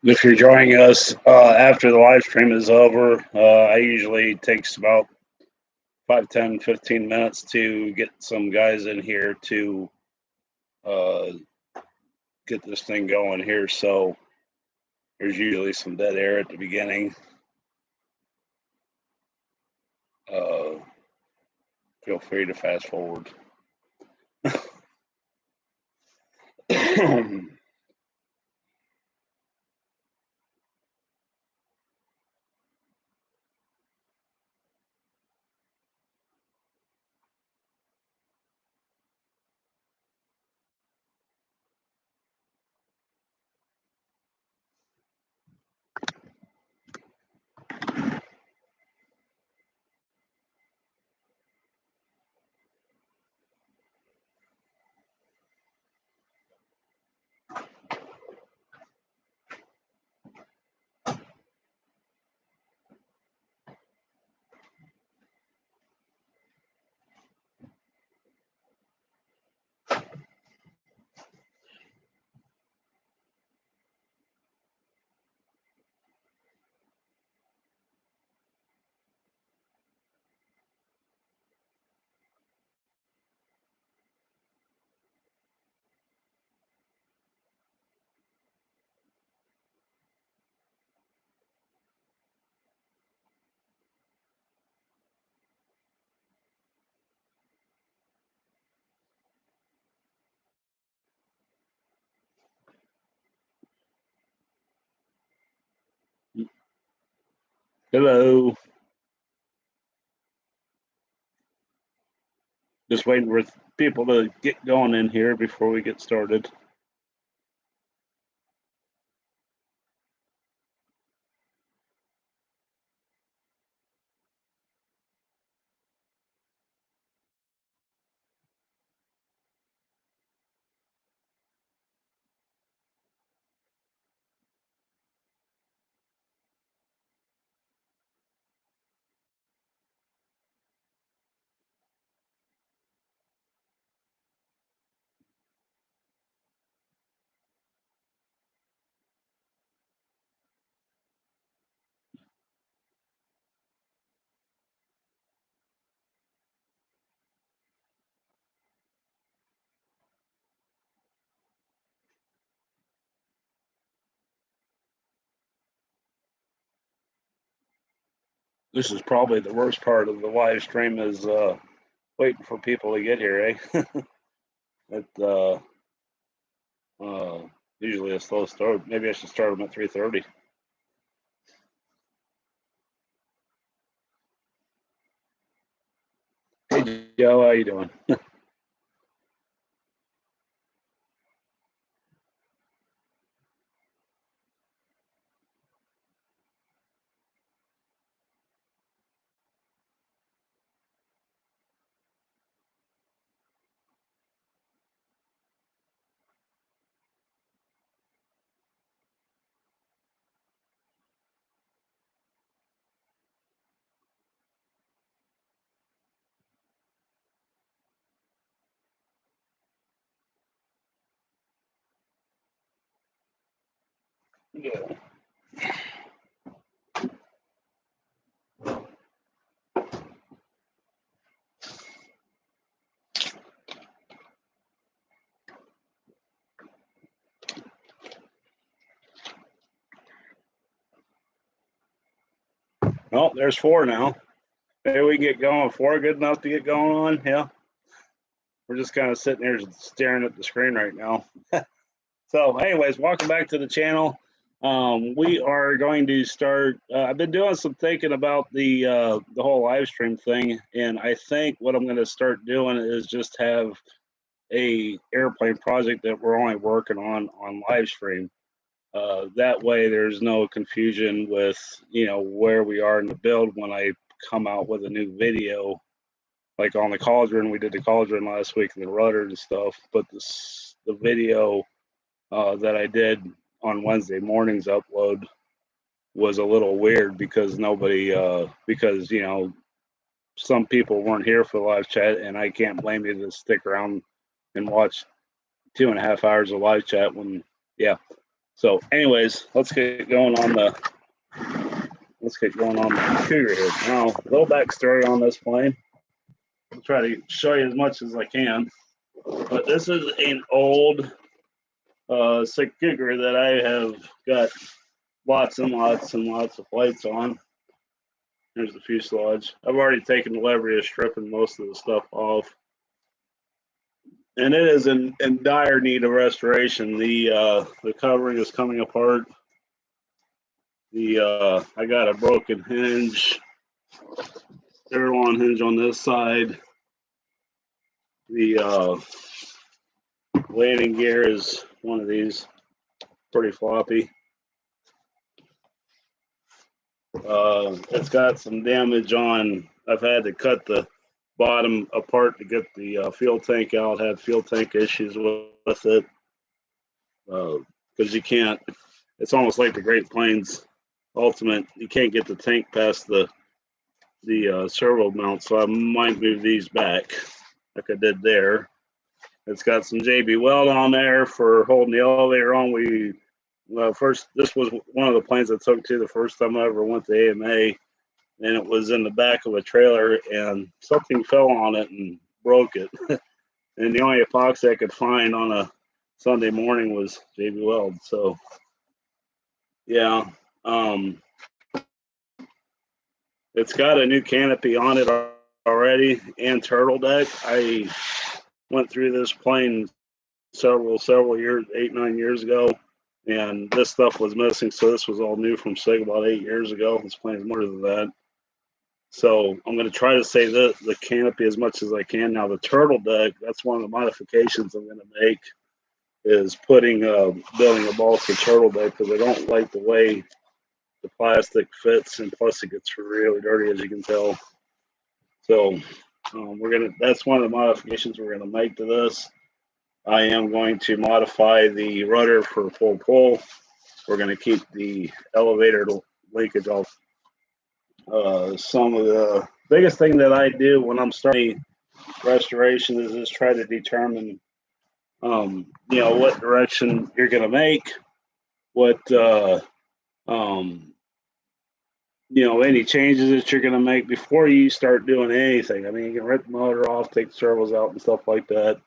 If you're joining us after the live stream is over, I usually takes about 5, 10, 15 minutes to get some guys in here to uh, get this thing going here. So there's usually some dead air at the beginning. Feel free to fast forward. Hello. Just waiting for people to get going in here before we get started. This is probably the worst part of the live stream is waiting for people to get here, eh? it uh, usually a slow start. Maybe I should start them at 3:30. Hey Joe, how you doing? Yeah. Well, there's 4 now. Maybe we can get going. 4 good enough to get going on. Yeah. We're just kind of sitting here staring at the screen right now. So, anyways, welcome back to the channel. We are going to start. I've been doing some thinking about the whole live stream thing, and I think what I'm going to start doing is just have a airplane project that we're only working on live stream. That way, there's no confusion with where we are in the build when I come out with a new video. Like on the cauldron, we did the cauldron last week and the rudder and stuff. But the video that I did on Wednesday morning's upload was a little weird because nobody, because some people weren't here for the live chat, and I can't blame you to stick around and watch 2.5 hours of live chat when, yeah. So, anyways, let's get going on the Cougar here. Now, a little backstory on this plane. I'll try to show you as much as I can. But this is an old Sig Kougar that I have got lots and lots and lots of flights on. Here's the fuselage. I've already taken the lever strip and most of the stuff off. And it is in dire need of restoration. The covering is coming apart. I got a broken hinge, airline hinge on this side. The landing gear is one of these, pretty floppy. It's got some damage on. I've had to cut the bottom apart to get the fuel tank out. Had fuel tank issues with it because you can't. It's almost like the Great Plains Ultimate. You can't get the tank past the servo mount, so I might move these back like I did there. It's got some JB weld on there for holding the elevator on. This was one of the planes I took to the first time I ever went to AMA, and it was in the back of a trailer, and something fell on it and broke it. And the only epoxy I could find on a Sunday morning was JB weld. So, yeah, it's got a new canopy on it already and turtle deck. I went through this plane several years, 8-9 years ago, and this stuff was missing. So this was all new from Sig about 8 years ago. This plane's more than that. So I'm going to try to save the canopy as much as I can. Now the turtle deck, that's one of the modifications I'm going to make, is building a balsa turtle deck, because I don't like the way the plastic fits, and plus it gets really dirty, as you can tell. So that's one of the modifications we're going to make to this. I am going to modify the rudder for full pull. We're going to keep the elevator linkage off. Some of the biggest thing that I do when I'm starting restoration is just try to determine, what direction you're going to make, what, any changes that you're going to make before you start doing anything. I mean, you can rip the motor off, take the servos out and stuff like that,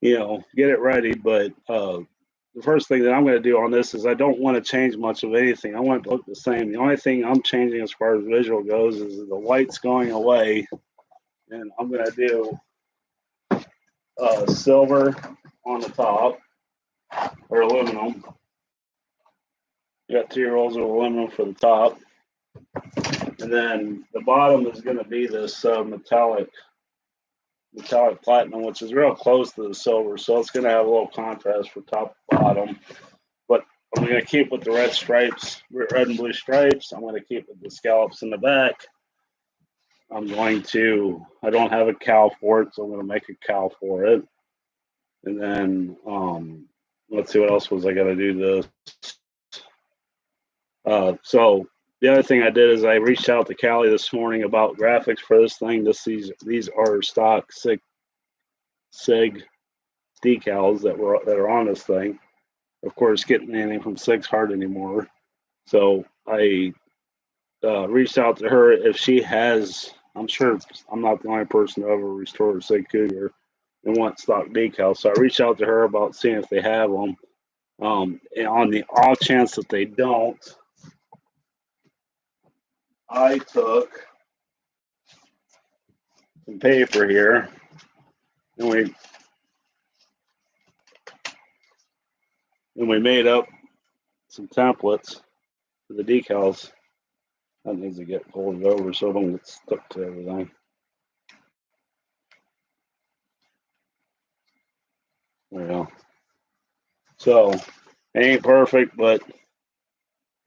get it ready. But the first thing that I'm going to do on this is I don't want to change much of anything. I want it to look the same. The only thing I'm changing as far as visual goes is the white's going away, and I'm going to do silver on the top, or aluminum. You got 2 rolls of aluminum for the top, and then the bottom is going to be this metallic platinum, which is real close to the silver, so it's going to have a little contrast for top and bottom. But I'm going to keep with the red and blue stripes. I'm going to keep with the scallops in the back. I don't have a cowl for it, so I'm going to make a cowl for it. And then let's see, what else was I going to do this. So the other thing I did is I reached out to Callie this morning about graphics for this thing. These are stock Sig decals that are on this thing. Of course, getting anything from Sig's hard anymore. So I reached out to her if she has. I'm sure I'm not the only person to ever restore a Sig Kougar and want stock decals. So I reached out to her about seeing if they have them. And on the off chance that they don't, I took some paper here, and we made up some templates for the decals. That needs to get folded over so it don't get stuck to everything. There we go. So it ain't perfect, but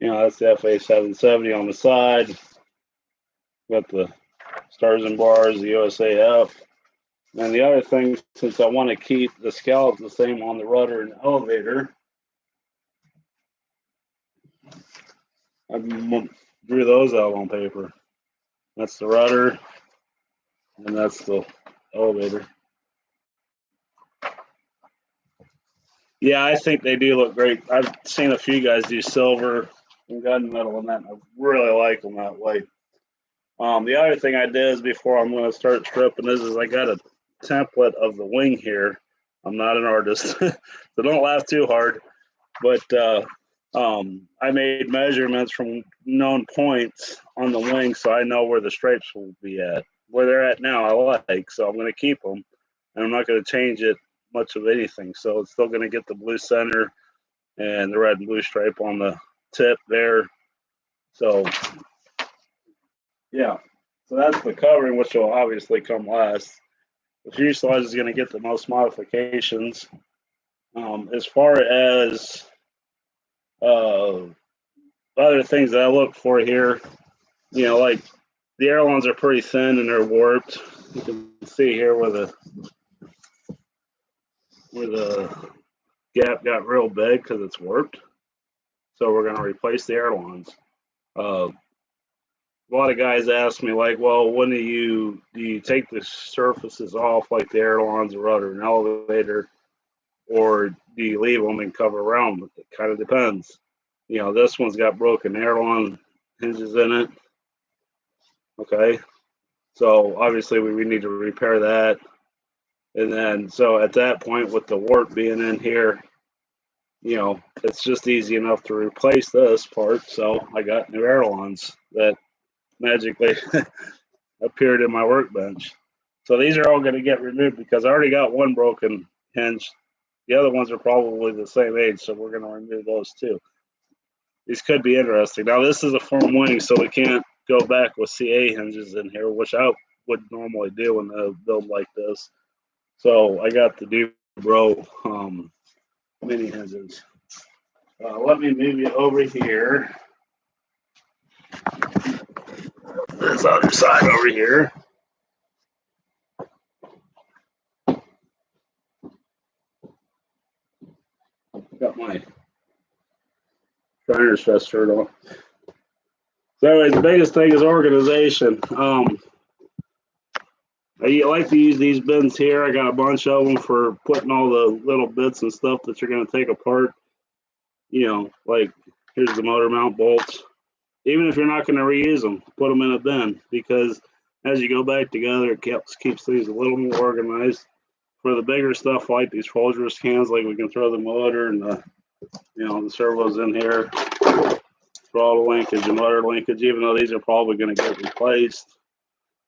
that's the FA 770 on the side. Got the stars and bars, the USAF. And the other thing, since I want to keep the scallops the same on the rudder and the elevator, I drew those out on paper. That's the rudder, and that's the elevator. Yeah, I think they do look great. I've seen a few guys do silver and gunmetal and that. And I really like them that way. The other thing I did is before I'm going to start stripping this is I got a template of the wing here. I'm not an artist, so don't laugh too hard. But I made measurements from known points on the wing, so I know where the stripes will be at. Where they're at now, I like, so I'm going to keep them, and I'm not going to change it much of anything. So it's still going to get the blue center and the red and blue stripe on the tip there. So yeah, so that's the covering, which will obviously come last. The fuselage is going to get the most modifications. As far as other things that I look for here, like the ailerons are pretty thin and they're warped. You can see here where the gap got real big because it's warped. So we're going to replace the ailerons. A lot of guys ask me like, well, when do you take the surfaces off like the ailerons, the rudder, and elevator, or do you leave them and cover around? It kind of depends. This one's got broken aileron hinges in it. Okay, so obviously we need to repair that. And then so at that point, with the warp being in here, it's just easy enough to replace this part. So I got new ailerons that magically appeared in my workbench. So these are all going to get removed because I already got one broken hinge. The other ones are probably the same age, so we're going to remove those too. These could be interesting. Now this is a firm wing, so we can't go back with CA hinges in here, which I would normally do in a build like this. So I got the Dubro mini hinges. Let me move you over here. This other side over here. Got my Shriners Fest shirt on. So anyways, the biggest thing is organization. I like to use these bins here. I got a bunch of them for putting all the little bits and stuff that you're going to take apart. Like here's the motor mount bolts. Even if you're not going to reuse them, put them in a bin because as you go back together, it keeps things a little more organized. For the bigger stuff like these Folgers cans, like we can throw the motor and the servos in here, throttle linkage and motor linkage, even though these are probably going to get replaced.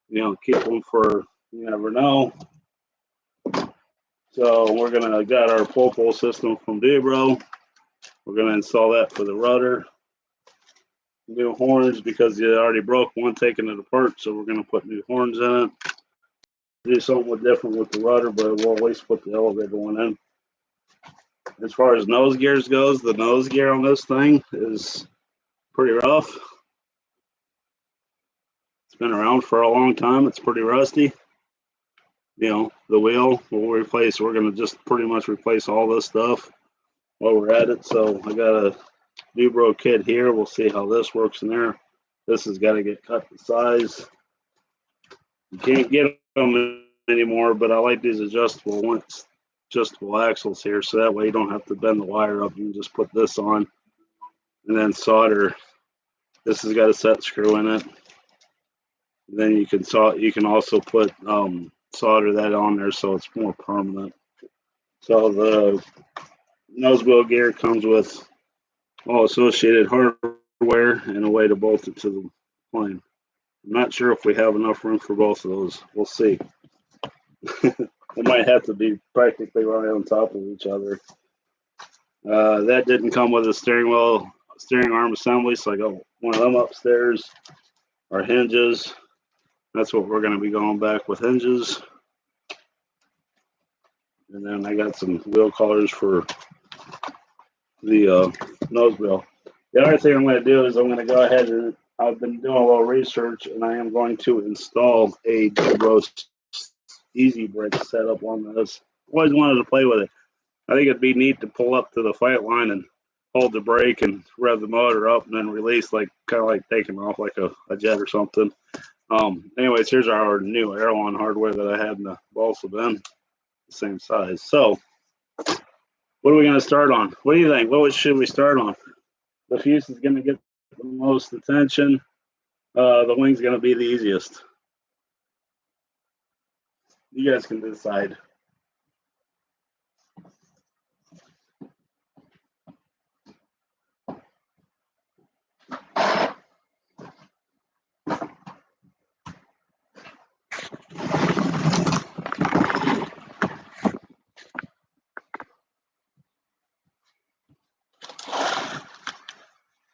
Keep them for you never know. So we're gonna got our pull system from Dubro. We're gonna install that for the rudder. New horns because you already broke one taking it apart, so we're gonna put new horns in it. Do something different with the rudder, but we'll at least put the elevator one in. As far as nose gears goes, the nose gear on this thing is pretty rough. It's been around for a long time. It's pretty rusty. The wheel we'll replace. We're going to just pretty much replace all this stuff while we're at it. So I got a Dubro kit here. We'll see how this works in there. This has got to get cut to size. You can't get them anymore, but I like these adjustable axles here, so that way you don't have to bend the wire up. You can just put this on and then solder. This has got a set screw in it. And then you can also put solder that on there so it's more permanent. So the nose wheel gear comes with all associated hardware and a way to bolt it to the plane. I'm not sure if we have enough room for both of those. We'll see. It might have to be practically right on top of each other. That didn't come with a steering arm assembly, so I got one of them upstairs. Our hinges. That's what we're going to be going back with, hinges. And then I got some wheel collars for the nose wheel. The other thing I'm going to do is I'm going to go ahead and I've been doing a little research, and I am going to install a Dubro easy brake setup on this. Always wanted to play with it. I think it'd be neat to pull up to the fight line and hold the brake and rev the motor up and then release, like kind of like taking off like a jet or something. Anyways, here's our new aileron hardware that I had in the balsa bin, the same size. So What are we going to start on? What do you think? What should we start on? The fuse is going to get the most attention. The wing's going to be the easiest. You guys can decide.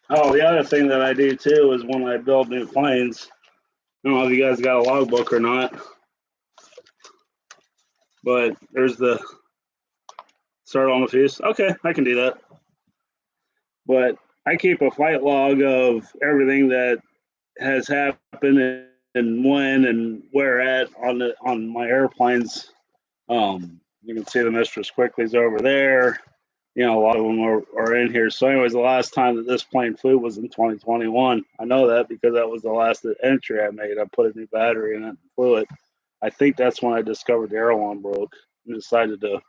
Oh, the other thing that I do too is when I build new planes, I don't know if you guys got a logbook or not, but there's the start on the fuse. Okay, I can do that. But I keep a flight log of everything that has happened and when and where at on my airplanes. You can see the Mistress Quickly's over there. You know, a lot of them are in here. So, anyways, the last time that this plane flew was in 2021. I know that because that was the last entry I made. I put a new battery in it and flew it. I think that's when I discovered the airline broke and decided to,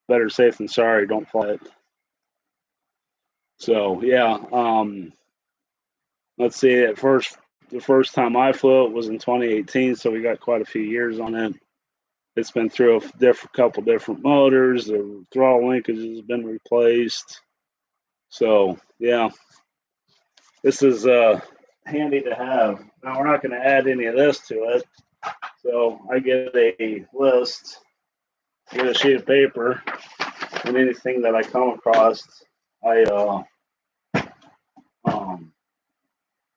better safe than sorry, don't fly it. So, yeah, let's see. The first time I flew it was in 2018, so we got quite a few years on it. It's been through a couple different motors. The throttle linkage has been replaced. So, yeah, this is handy to have. Now, we're not going to add any of this to it. So I get a list, get a sheet of paper, and anything that I come across, that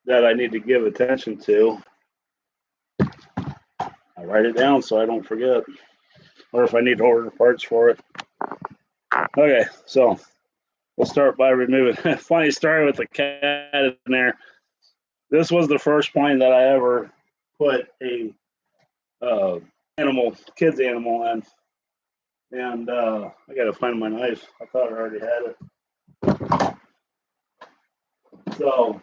I need to give attention to, I write it down so I don't forget, or if I need to order parts for it. Okay, so we'll start by removing. Funny story with the cat in there. This was the first plane that I ever put a kids animal in, and I got to find my knife. I thought I already had it. So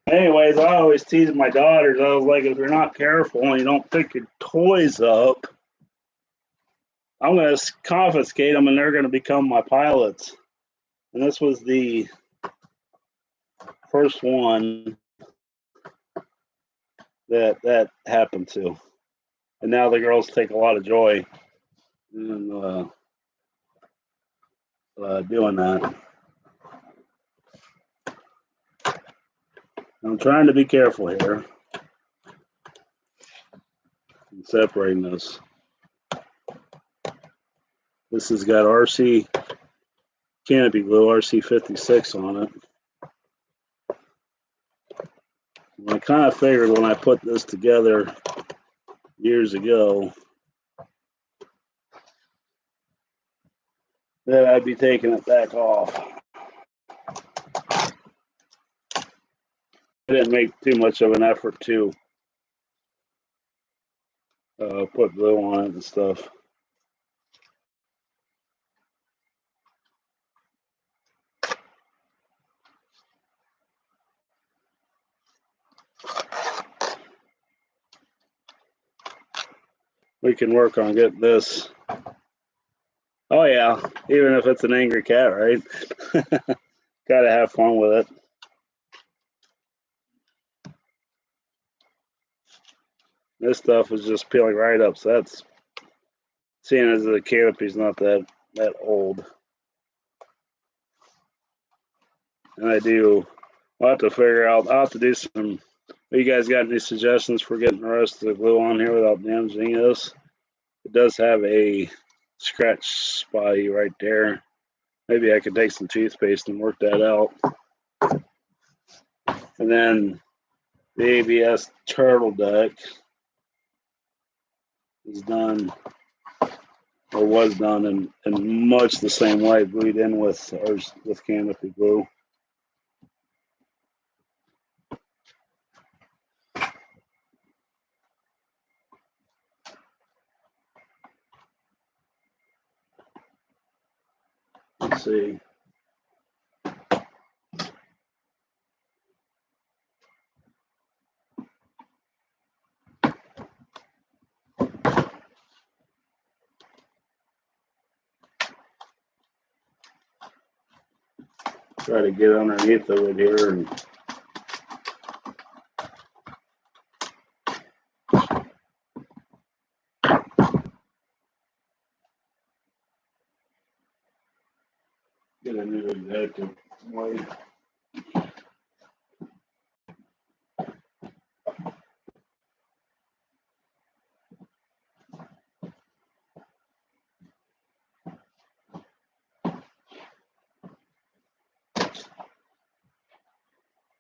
anyways, I always tease my daughters. I was like, if you're not careful and you don't pick your toys up, I'm going to confiscate them and they're going to become my pilots. And this was the first one that happened to. And now the girls take a lot of joy in doing that. I'm trying to be careful here in separating this. This has got RC canopy glue, RC56 on it. And I kind of figured when I put this together years ago that I'd be taking it back off. I didn't make too much of an effort to put glue on it and stuff. We can work on getting this. Oh yeah, even if it's an angry cat, right? Gotta have fun with it. This stuff is just peeling right up, so that's, seeing as the canopy's not that old. And I'll have to figure out, I'll have to do some, you guys got any suggestions for getting the rest of the glue on here without damaging this? It does have a scratch spotty right there. Maybe I could take some toothpaste and work that out. And then the ABS turtle deck is done, or was done in much the same way, glued in with canopy glue. Let's see. Try to get underneath of it here and get a new exactive weight.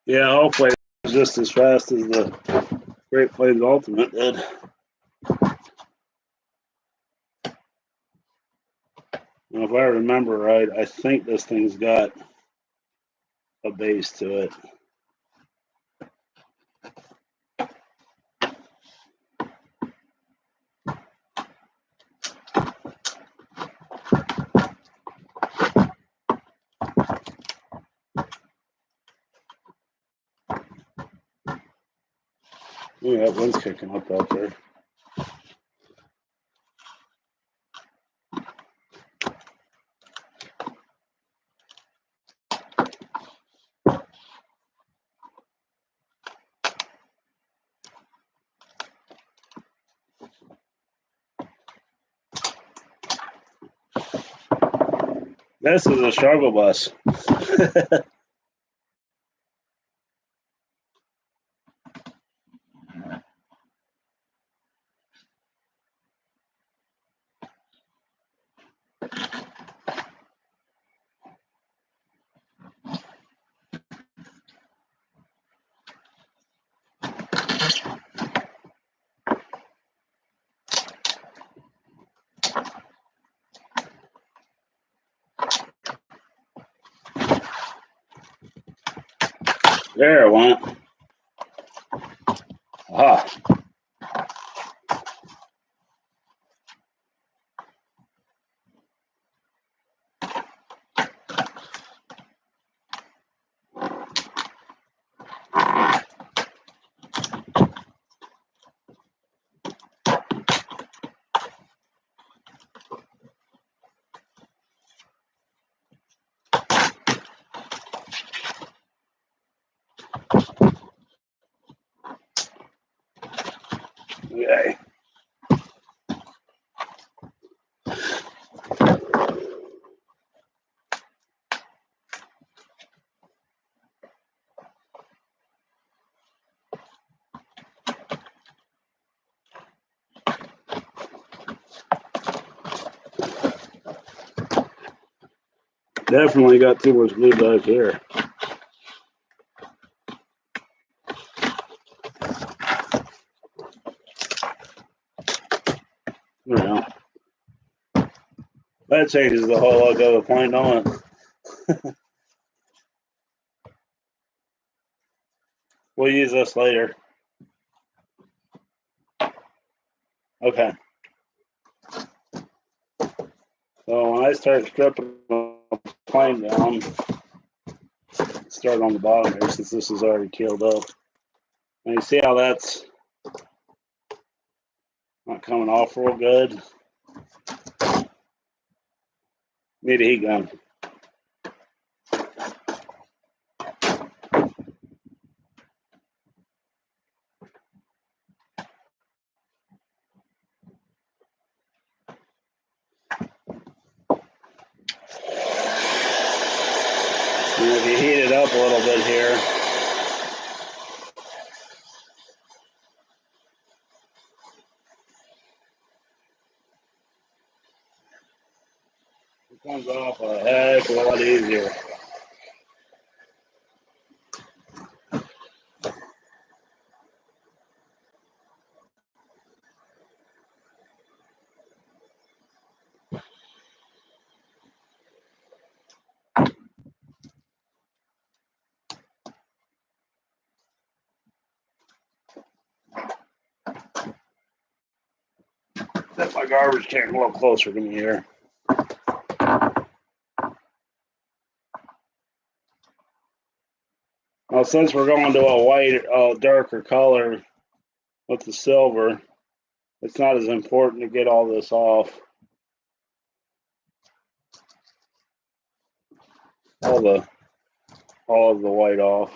Yeah, hopefully it's just as fast as the Great Plains Ultimate did. And if I remember right, I think this thing's got a base to it. Yeah, that wind's kicking up out there. This is a struggle bus. There it went. Aha. Okay. Definitely got too much glue back here. There we go. That changes the whole look of the plane, don't it? We'll use this later. Okay. So when I start stripping the plane down, start on the bottom here since this is already keeled up. And you see how that's not coming off real good? Need a heat gun. And if you heat it up a little bit here, it comes off a heck of a lot easier. Set my garbage can a little closer to me here. Now, since we're going to a white, darker color with the silver, it's not as important to get all this off. All the all of the white off.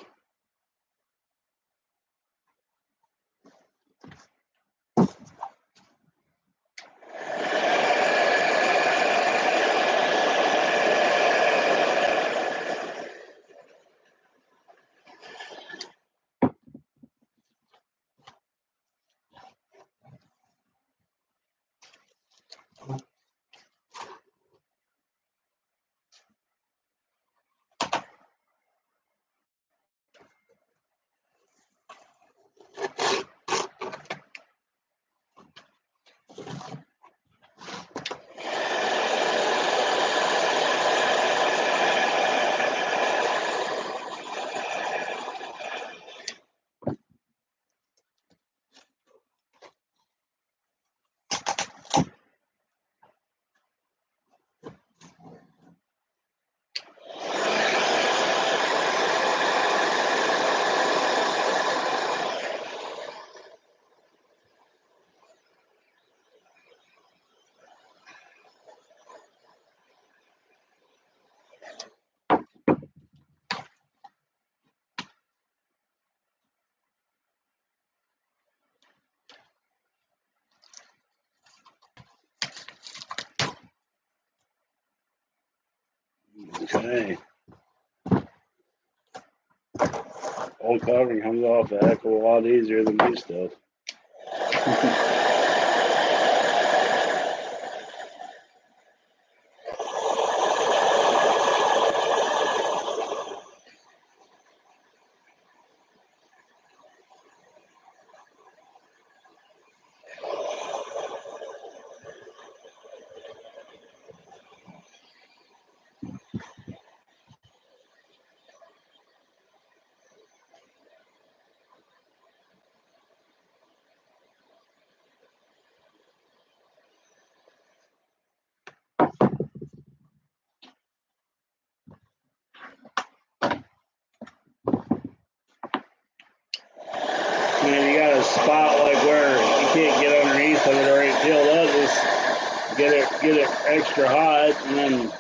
Okay. Old covering comes off a heck of a lot easier than new stuff. And you got a spot like where you can't get underneath of it or it peeled up, just get it extra hot, and then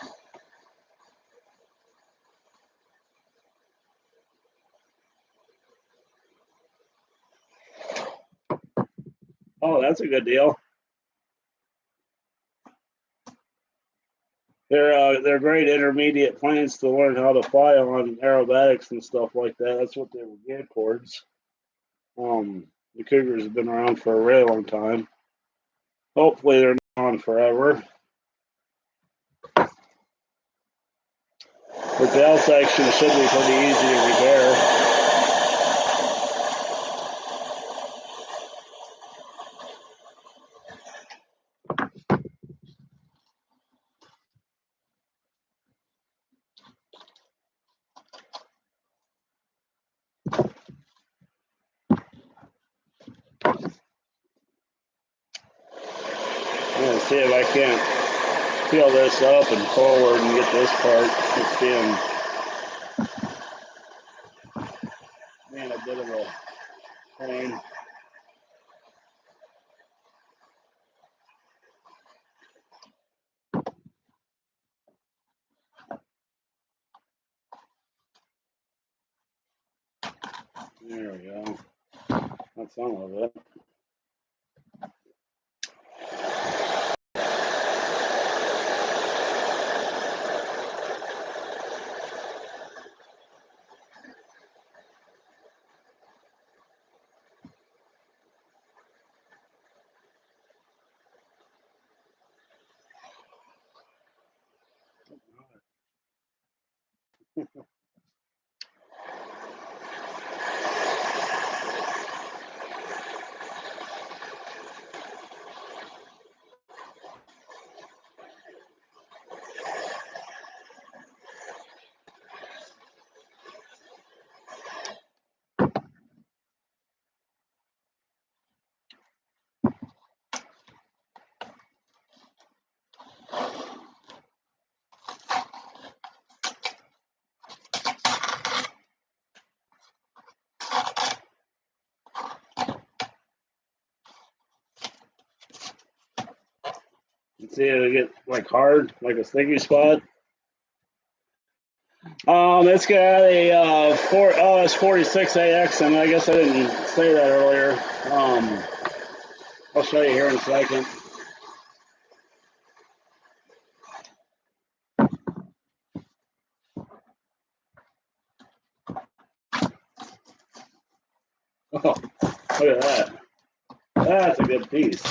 oh, that's a good deal. They're great intermediate planes to learn how to fly on aerobatics and stuff like that. That's what they were geared towards. The Cougars have been around for a really long time. Hopefully, they're not on forever. The tail section should be pretty easy to repair. I'm going to see if I can't peel this up and forward and get this part. It's being a bit of a pain. There we go. That's some of it. See if it get like hard, like a sticky spot. It's got a LS46AX, and I guess I didn't say that earlier. I'll show you here in a second. Oh, look at that. That's a good piece.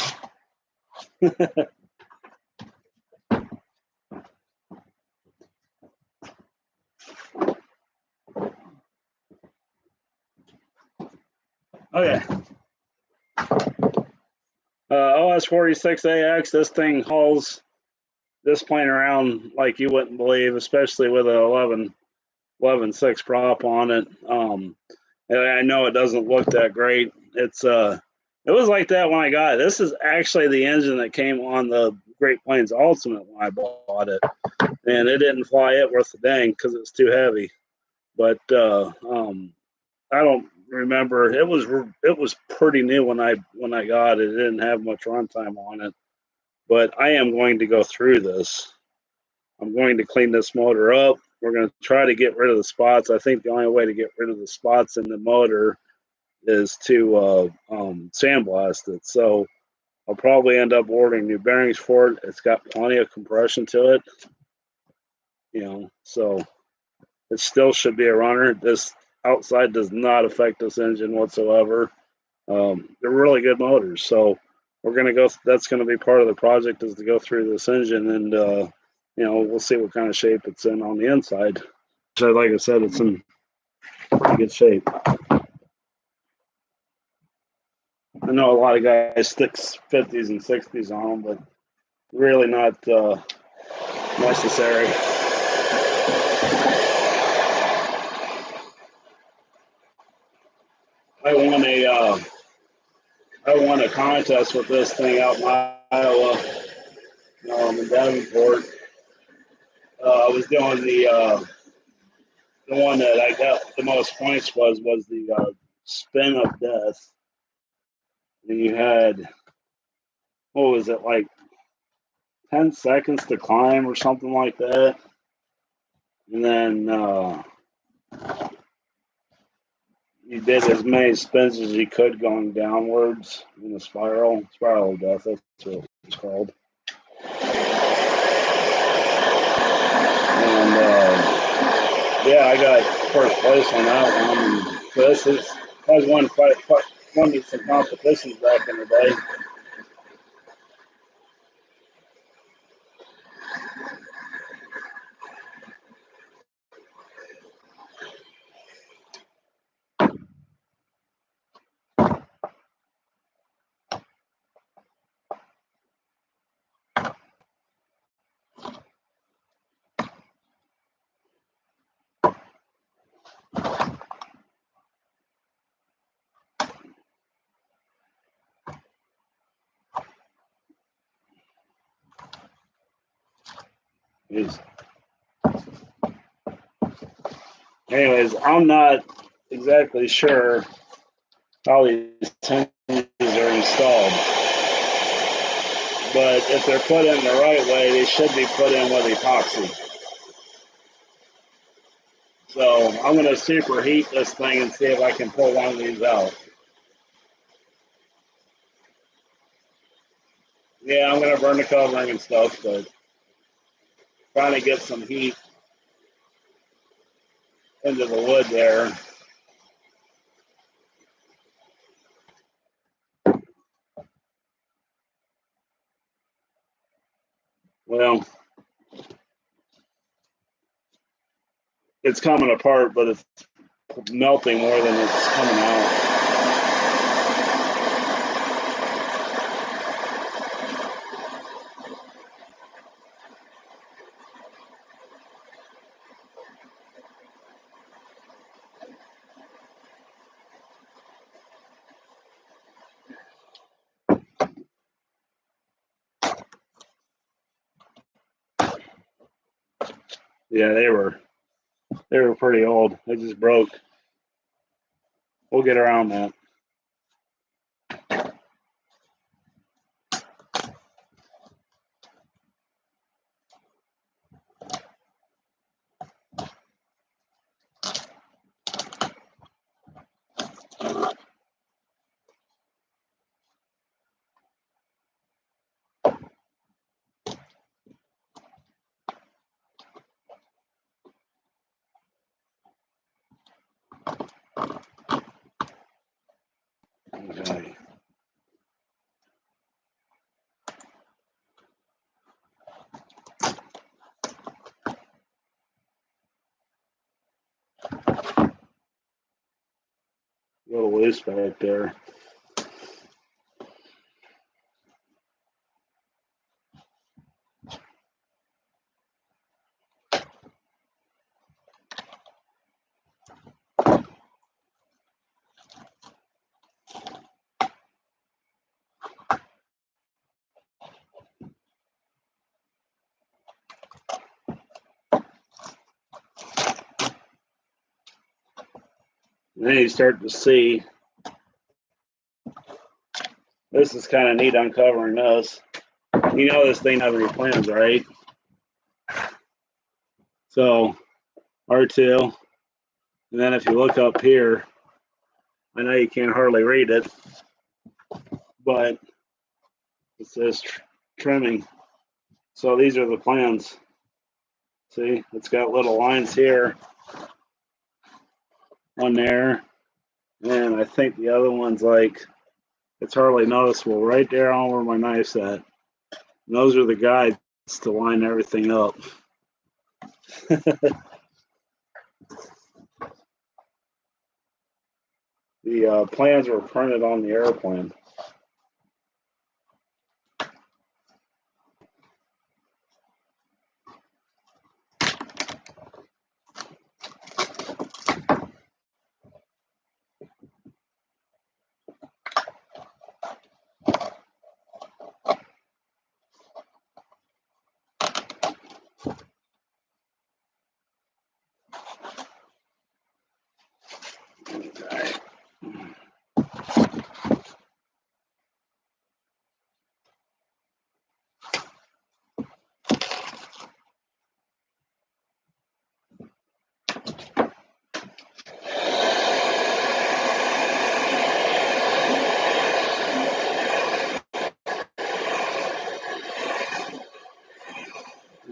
Okay. LS46AX, this thing hauls this plane around like you wouldn't believe, especially with a 11.6 prop on it. And I know it doesn't look that great. It was like that when I got it. This is actually the engine that came on the Great Plains Ultimate when I bought it, and it didn't fly it worth a dang because it's too heavy. But I don't remember. It was pretty new when I got it. It didn't have much runtime on it. But I am going to go through this. I'm going to clean this motor up. We're going to try to get rid of the spots. I think the only way to get rid of the spots in the motor is to sandblast it. So I'll probably end up ordering new bearings for it. It's got plenty of compression to it, so it still should be a runner. This outside does not affect this engine whatsoever. They're really good motors, so we're going to go. That's going to be part of the project, is to go through this engine, and we'll see what kind of shape it's in on the inside. So like I said, it's in pretty good shape. I know a lot of guys stick 50s and 60s on them, but really not necessary. I won a contest with this thing out in Iowa, in Davenport. I was doing the one that I got the most points was the spin of death. And you had, what was it, like 10 seconds to climb or something like that. And then you did as many spins as you could going downwards in the spiral of death. That's what it's called. And yeah, I got first place on that one. So I was won some competitions back in the day. Anyways, I'm not exactly sure how these hinges are installed, but if they're put in the right way, they should be put in with epoxy. So I'm going to superheat this thing and see if I can pull one of these out. Yeah, I'm going to burn the covering and stuff, but trying to get some heat into the wood there. Well, it's coming apart, but it's melting more than it's coming out. Yeah, they were pretty old. They just broke. We'll get around that. nice back there. And then you start to see, this is kind of neat uncovering this. You know this thing doesn't have any plans, right? So R2, and then if you look up here, I know you can't hardly read it, but it says trimming. So these are the plans. See, it's got little lines here, one there, and I think the other one's like, it's hardly noticeable right there on where my knife's at. And those are the guides to line everything up. The plans were printed on the airplane.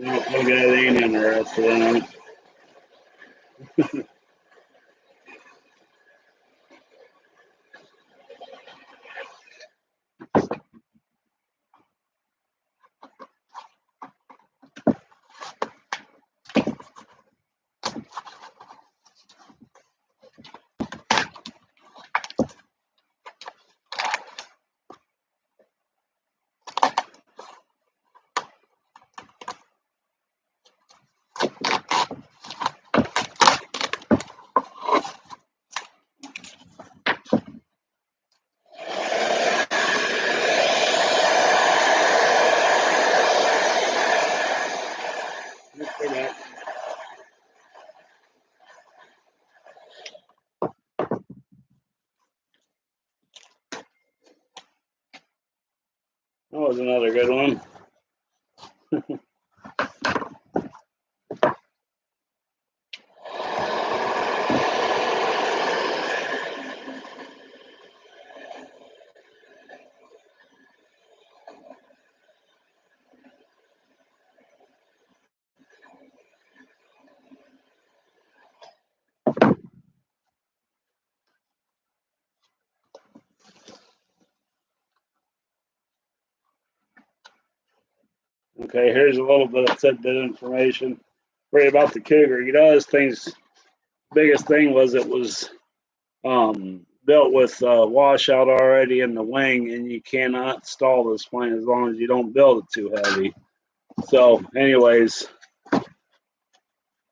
No, no guy ain't in there after that. That was another good one. Okay, here's a little bit of tidbit information. Right about the Cougar. You know, this thing's biggest thing was it was built with washout already in the wing, and you cannot stall this plane as long as you don't build it too heavy. So, anyways,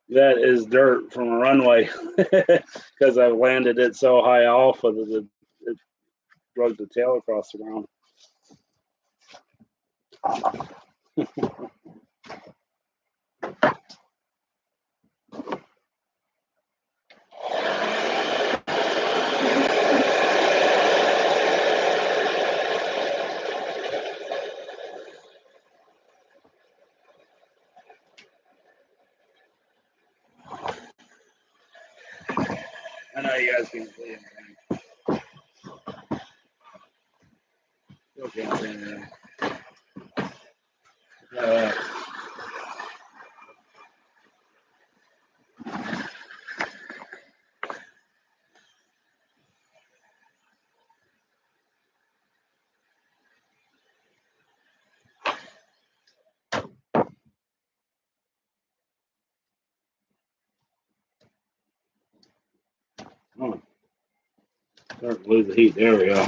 that is dirt from a runway because I landed it so high off of it, it drug the tail across the ground. I know you guys can't see anything. Still can't see anything. Start to lose the heat. There we go.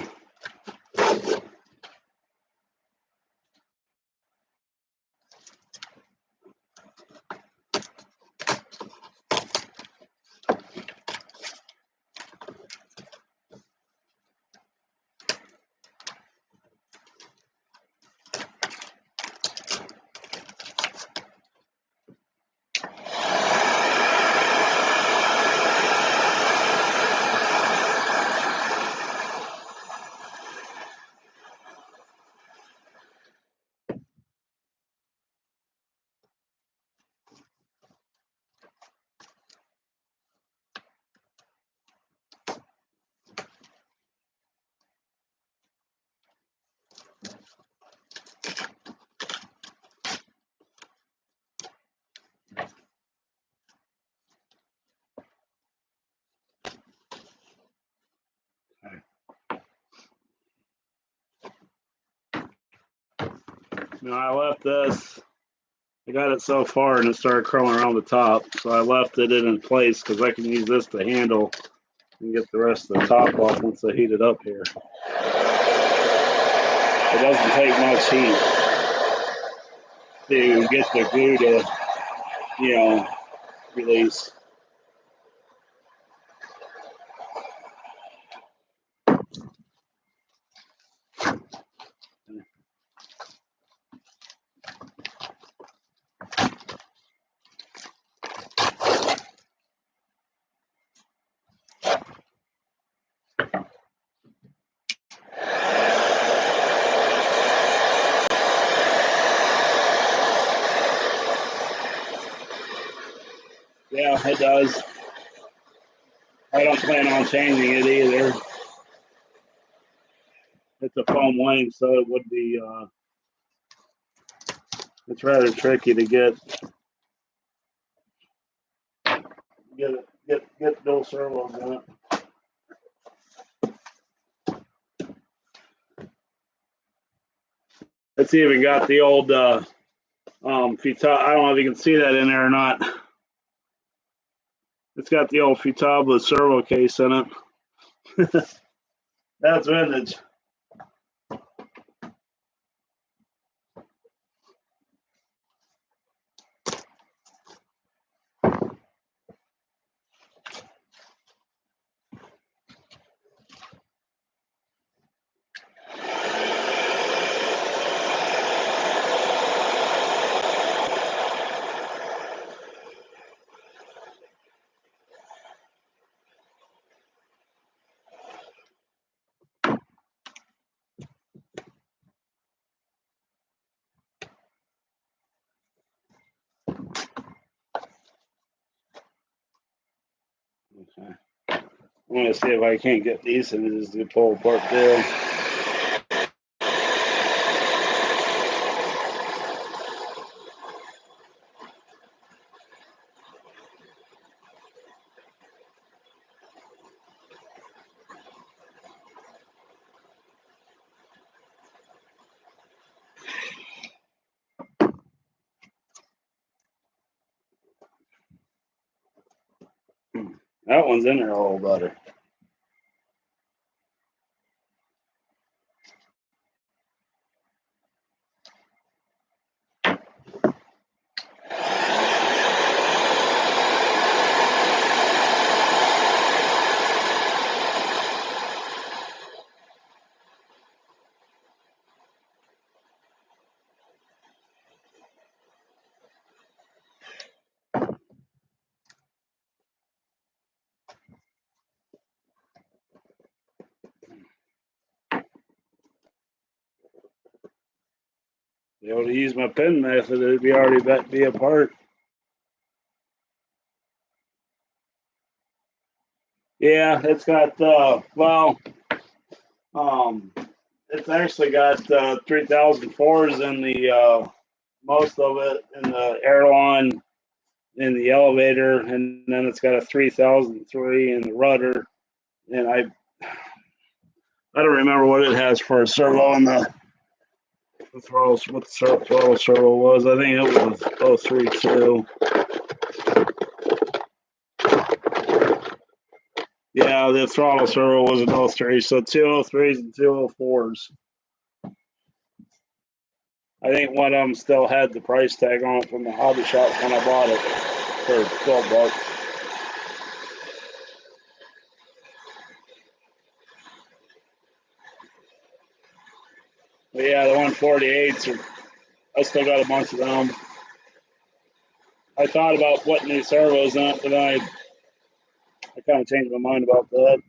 Now I left this. I got it so far and it started curling around the top, so I left it in place because I can use this to handle and get the rest of the top off once I heat it up here. It doesn't take much heat to get the glue to, release. Yeah, it does. I don't plan on changing it either. It's a foam length, so it would be, it's rather tricky to get dual servos in it. It's even got the old, I don't know if you can see that in there or not. It's got the old Futaba servo case in it. That's vintage. Okay. I'm going to see if I can't get these and just do pull apart too. That one's in there a little better. Be able to use my pin method, it'd be already be apart. Yeah, it's got it's actually got 3004s in the most of it in the airline in the elevator, and then it's got a 3003 in the rudder, and I don't remember what it has for a servo in the throttles. What the throttle servo was? I think it was 032. Yeah, the throttle servo was an 03, so 203s and 204s. I think one of them still had the price tag on it from the hobby shop when I bought it for $12. But yeah, the 148s, I still got a bunch of them. I thought about putting new servos in it, but I kind of changed my mind about that.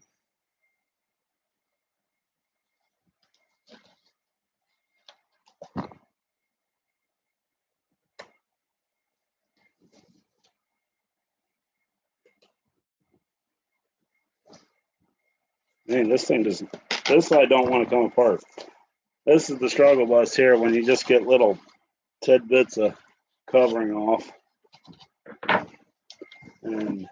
Man, this I don't want to come apart. This is the struggle bus here when you just get little tidbits of covering off. And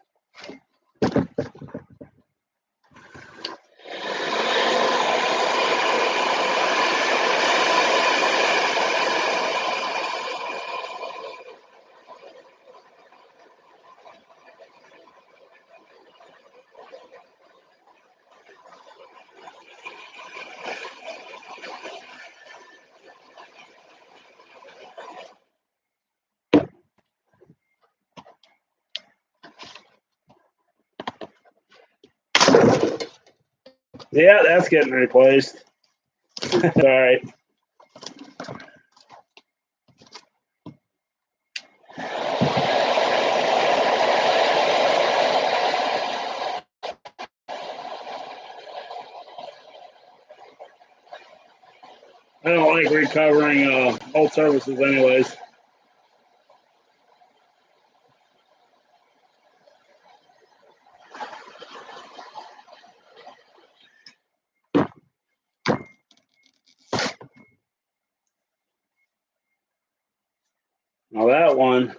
yeah, that's getting replaced. All right. I don't like recovering old services anyways. Now that one,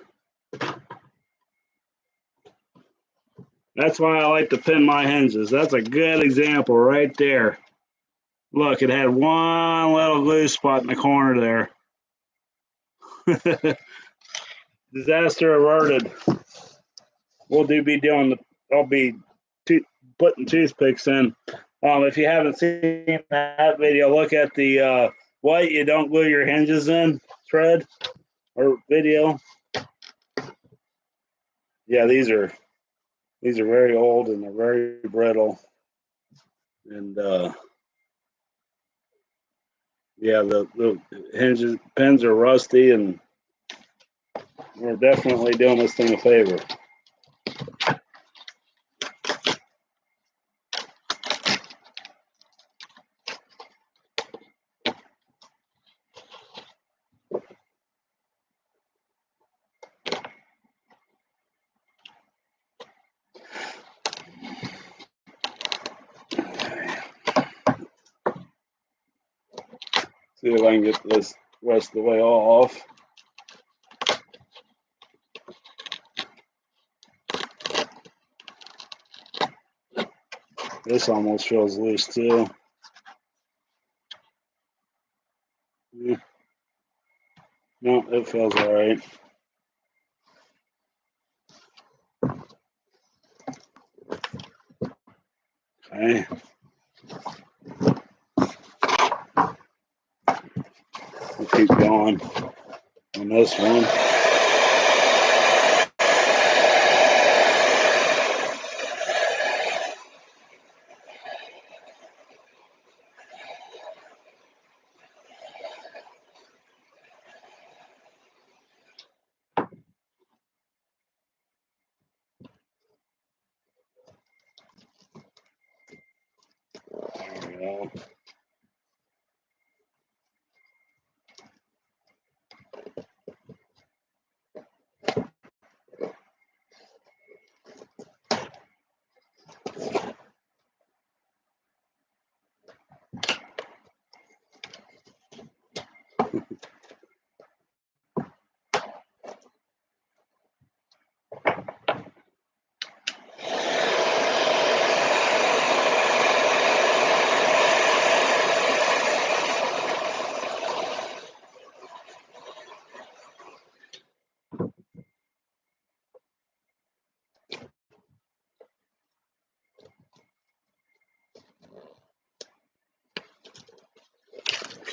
that's why I like to pin my hinges. That's a good example right there. Look, it had one little glue spot in the corner there. Disaster averted. I'll be putting toothpicks in. If you haven't seen that video, look at the what you don't glue your hinges in thread or video. Yeah, these are very old and they're very brittle. And yeah, the hinges pins are rusty, and we're definitely doing this thing a favor. See if I can get this rest of the way off. This almost feels loose too. No, it feels all right. Okay. We'll keep going on this one. There we go.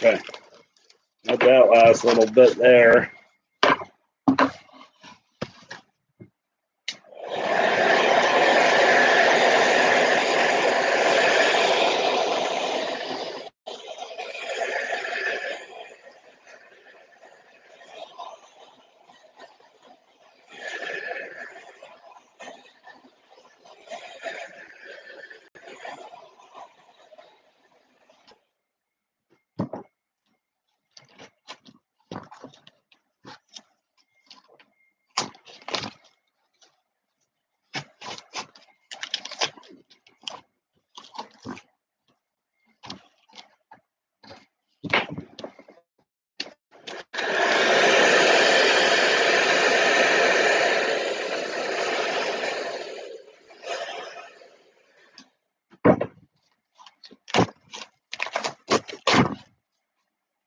Okay. Let that last little bit there.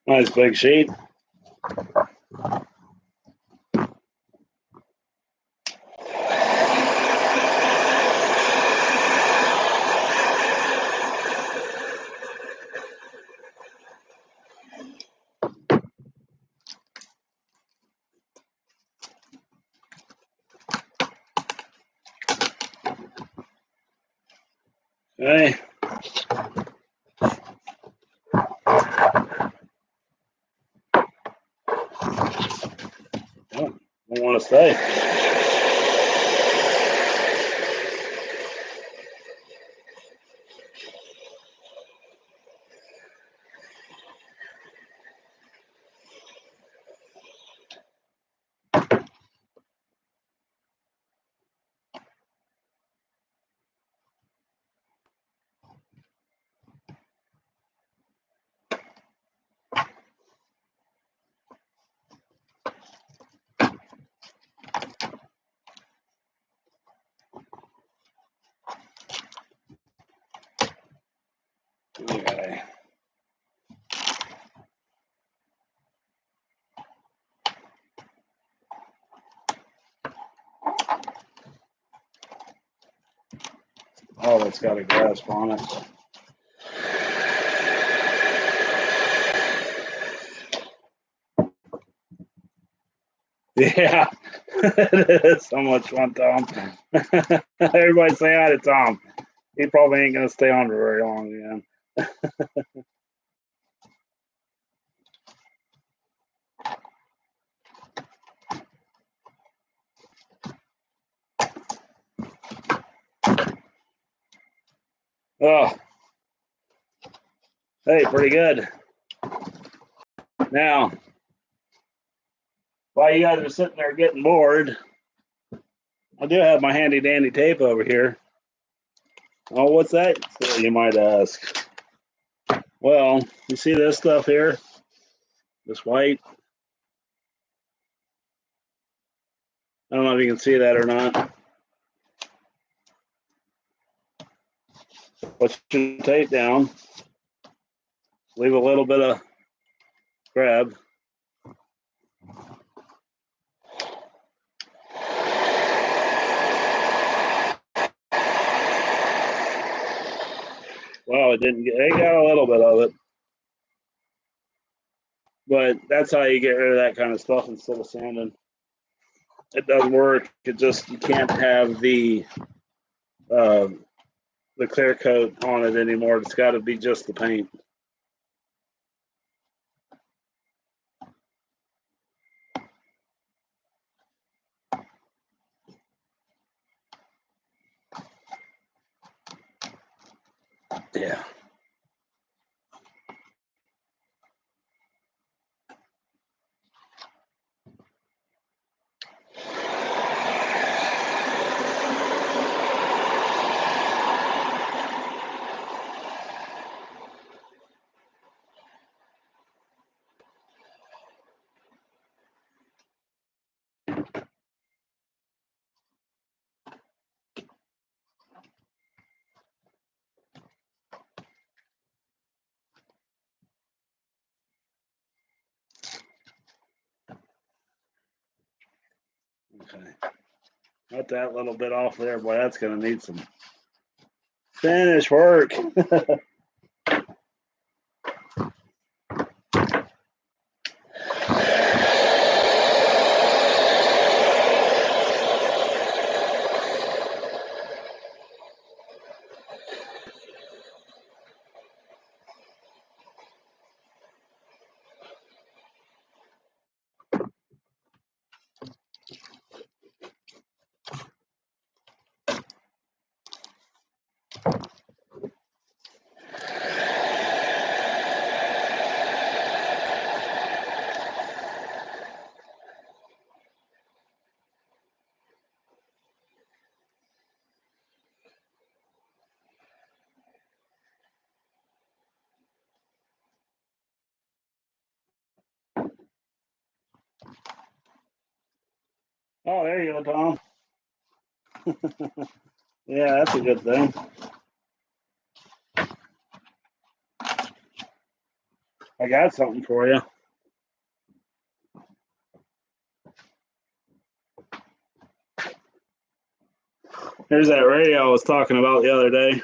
Nice big sheet. Okay. Oh, I want to stay. Okay. Oh, that's got a grasp on it. Yeah, it is so much fun, Tom. Everybody say hi to Tom. He probably ain't gonna stay on for very long again. Oh, hey, pretty good. Now, while you guys are sitting there getting bored, I do have my handy dandy tape over here. Oh, what's that? So you might ask. Well, you see this stuff here? This white? I don't know if you can see that or not. Put your tape down. Leave a little bit of grab. Well, it got a little bit of it. But that's how you get rid of that kind of stuff instead of sanding. It does work. You can't have the clear coat on it anymore. It's got to be just the paint. Yeah. Okay. Got that little bit off there. Boy, that's going to need some finish work. Oh, there you go, Tom. Yeah, that's a good thing. I got something for you. Here's that radio I was talking about the other day.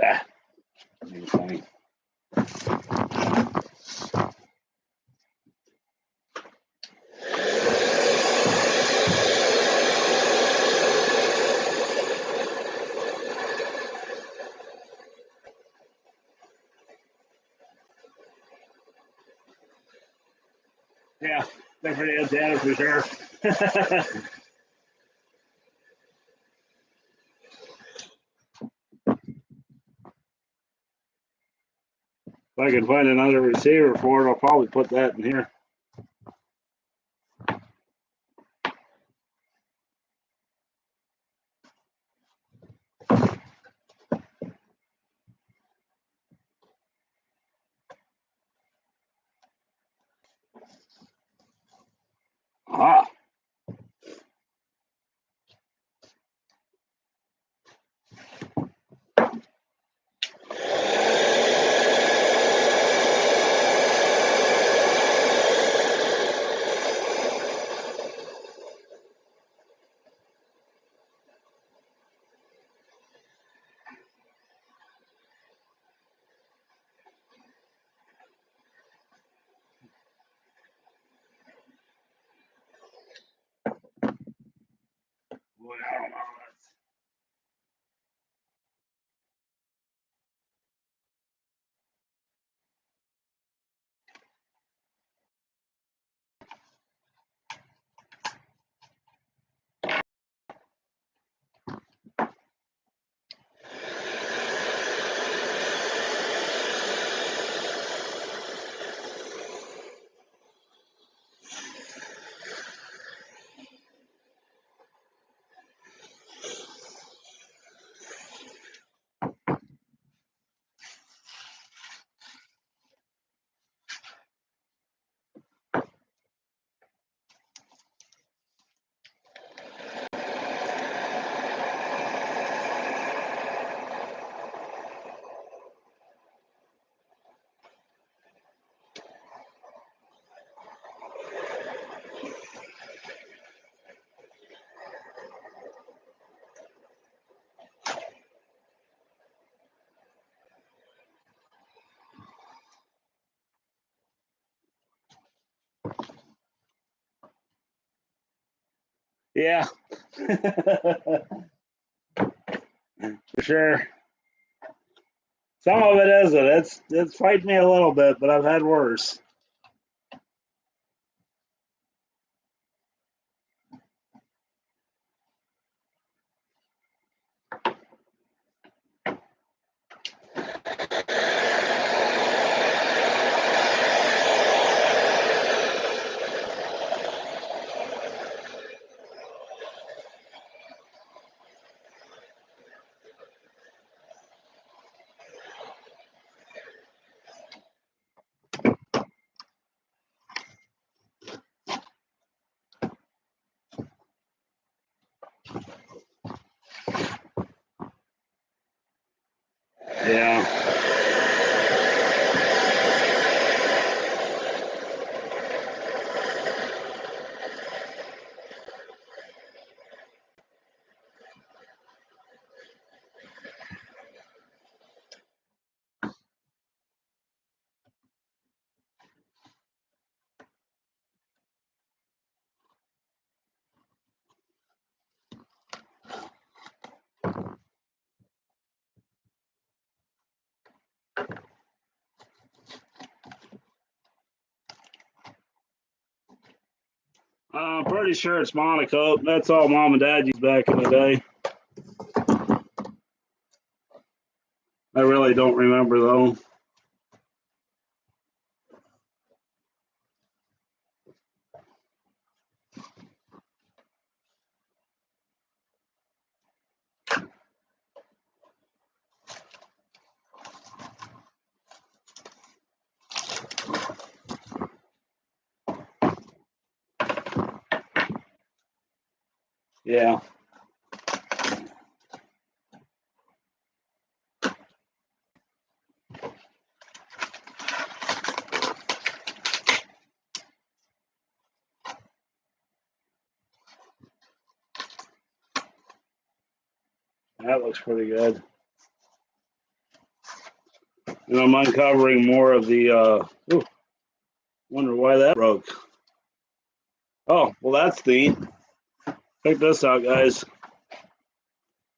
Ah, that's funny. Yeah, they're pretty antenna for sure. If I can find another receiver for it, I'll probably put that in here. Ah, boy, I don't know. Yeah, for sure. Some of it isn't. It's fighting me a little bit, but I've had worse. Yeah. I'm pretty sure it's Monaco. That's all Mom and Dad used back in the day. I really don't remember though. Yeah. That looks pretty good. And I'm uncovering more of the, wonder why that broke. Oh, well, that's neat. Check this out, guys.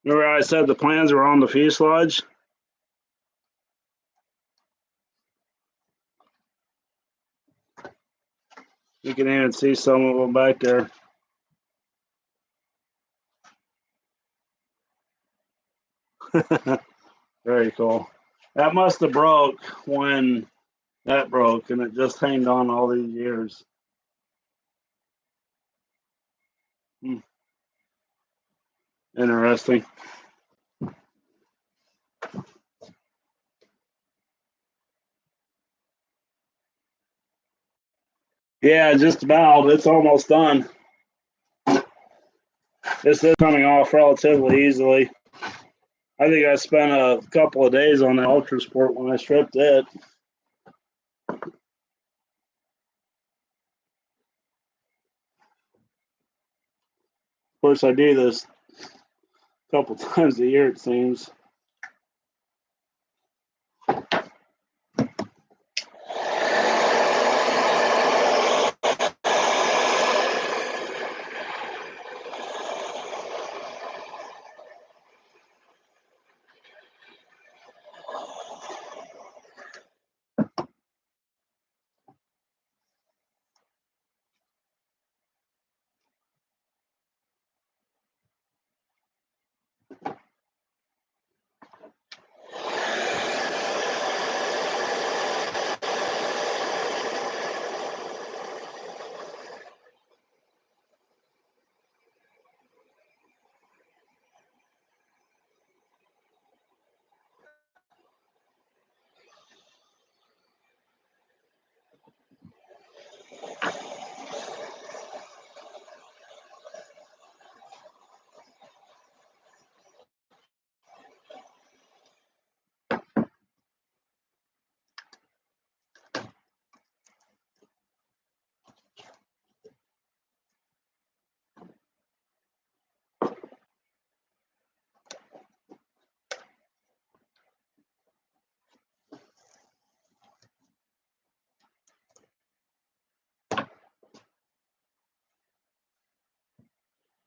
Remember how I said the plans were on the fuselage? You can even see some of them back there. Very cool. That must have broke when that broke, and it just hanged on all these years. Interesting. Yeah, just about. It's almost done. This is coming off relatively easily. I think I spent a couple of days on the Ultra Sport when I stripped it. Of course, I do this a couple times a year, it seems.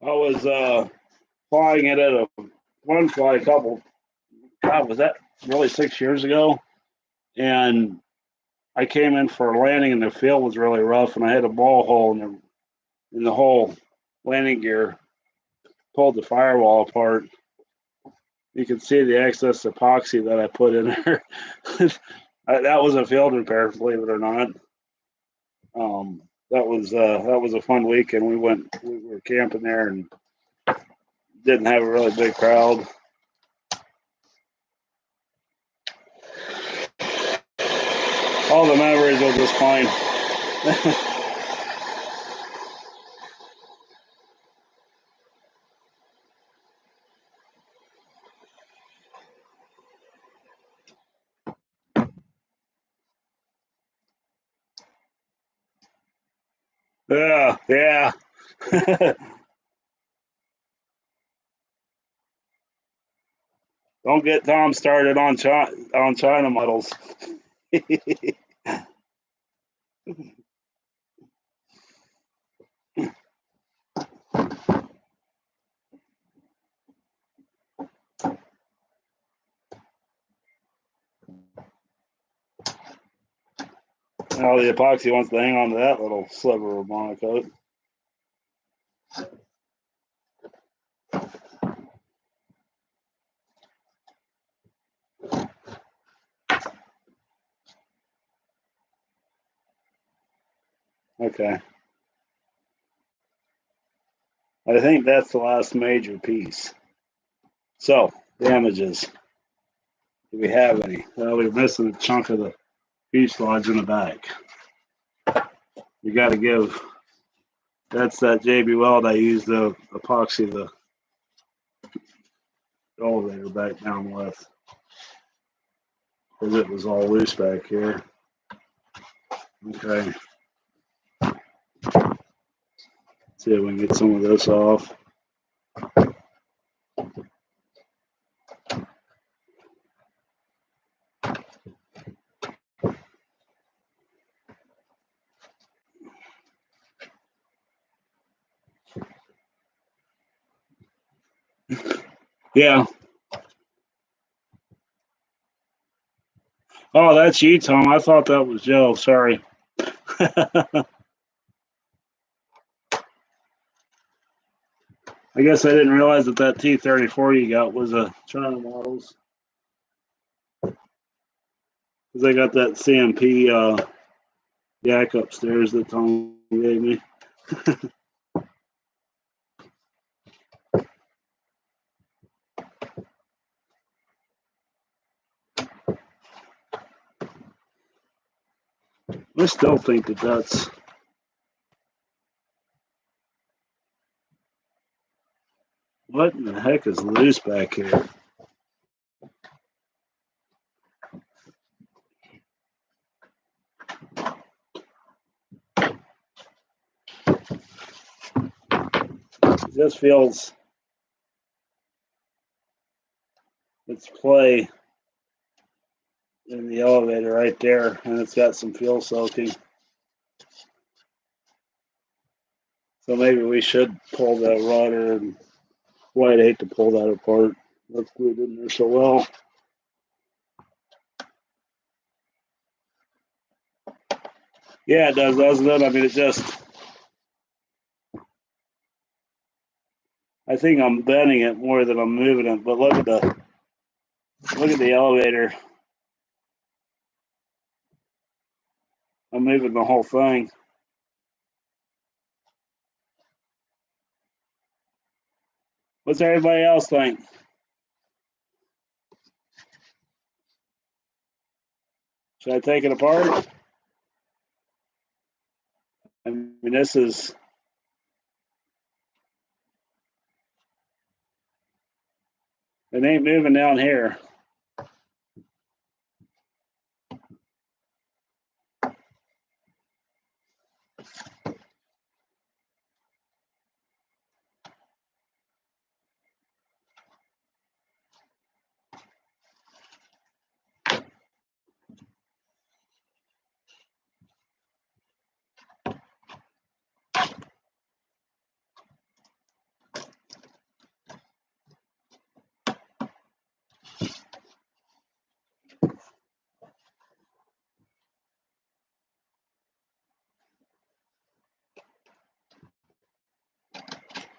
I was flying it at a one fly couple. God, was that really 6 years ago? And I came in for a landing, and the field was really rough, and I had a ball hole in the whole landing gear. Pulled the firewall apart. You can see the excess epoxy that I put in there. That was a field repair, believe it or not. That was a fun weekend. We were camping there and didn't have a really big crowd. All the memories are just fine. Yeah, yeah. Don't get Tom started on China models. Now the epoxy wants to hang on to that little sliver of monocoat. Okay. I think that's the last major piece. So, damages. Do we have any? Well, we're missing a chunk of the fuselage in the back. You got to give. That's that JB Weld I used to epoxy the elevator back down with. Because it was all loose back here. Okay. See if we can get some of this off. Yeah. Oh, that's you, Tom. I thought that was Joe. Sorry. I guess I didn't realize that that T-34 you got was a China models. Because I got that CMP yak upstairs that Tom gave me. I still think that that's. What in the heck is loose back here? This feels. It's play in the elevator right there, and it's got some fuel soaking. So maybe we should pull that rudder. And boy, I'd hate to pull that apart. That's glued in there so well. Yeah, it does, doesn't it? I mean, it just. I think I'm bending it more than I'm moving it. But look at the elevator. I'm moving the whole thing. What's everybody else think? Should I take it apart? I mean, this is. It ain't moving down here.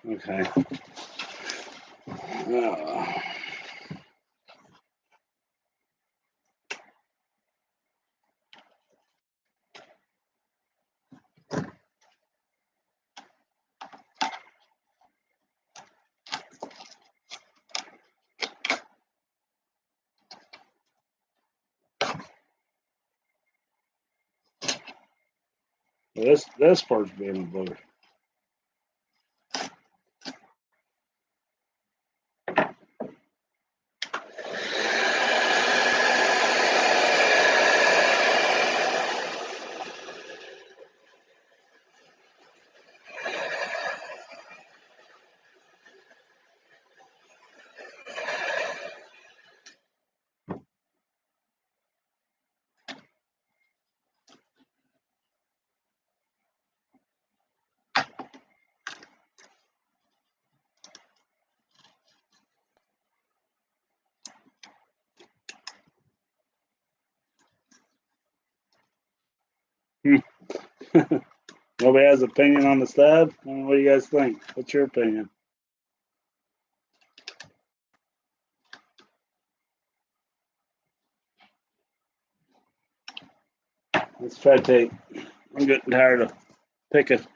Okay. This part's being a booger. Nobody has an opinion on the stab? What do you guys think? What's your opinion? Let's try tape. I'm getting tired of pick it.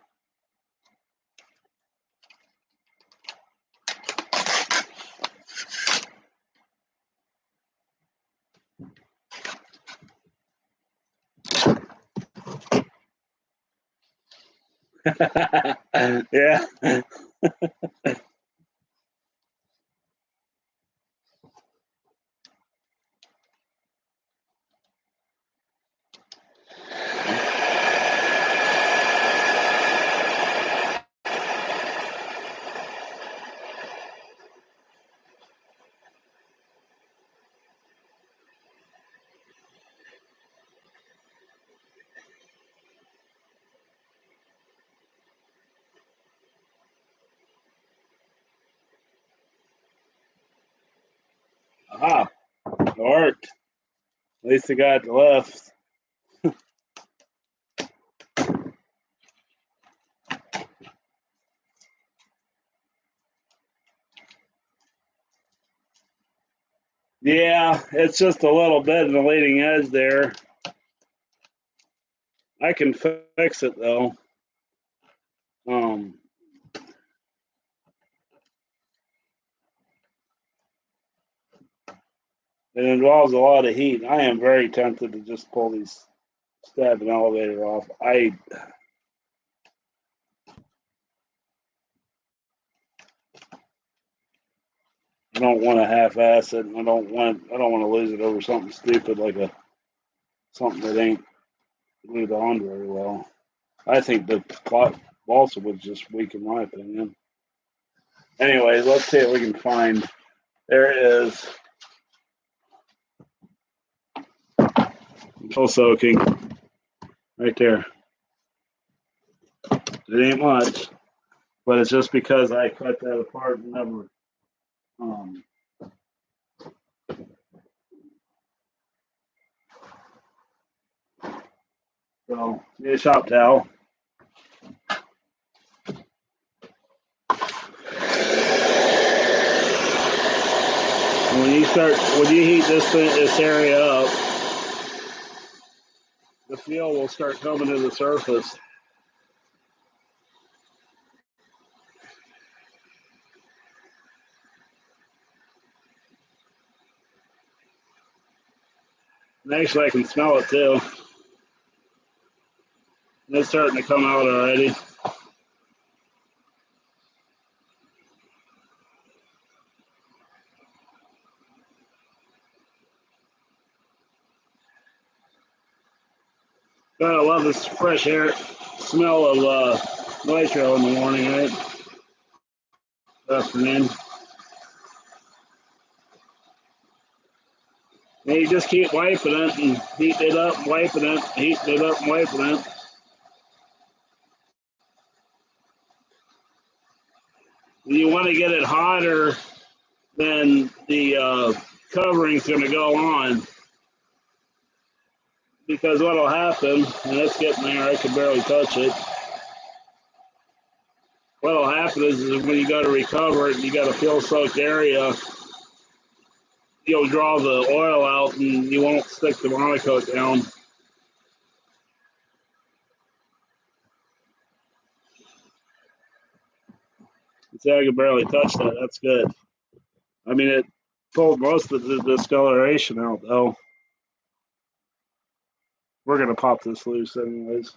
Yeah. Aha, it worked. At least it got left. Yeah, it's just a little bit in the leading edge there. I can fix it though. It involves a lot of heat. I am very tempted to just pull these stabbing elevator off. I don't want to half-ass it. I don't want to lose it over something stupid like something that ain't glued on very well. I think the balsa wood's just weak in my opinion. Anyways, let's see if we can find. There it is. Full soaking. Right there. It ain't much, but it's just because I cut that apart and never so need a shop towel. When you heat this area up, the fuel will start coming to the surface. And actually, I can smell it too. It's starting to come out already. God, I love this fresh air smell of nitro in the morning, right? Afternoon. And you just keep wiping it and heating it up, wiping it, heating it up, and wiping it. You want to get it hotter than the covering's going to go on. Because what'll happen, and it's getting there, I can barely touch it. What'll happen is when you go to recover it, you got a fuel-soaked area, you'll draw the oil out and you won't stick the monocoat down. See, I can barely touch that. That's good. I mean, it pulled most of the discoloration out, though. We're going to pop this loose anyways.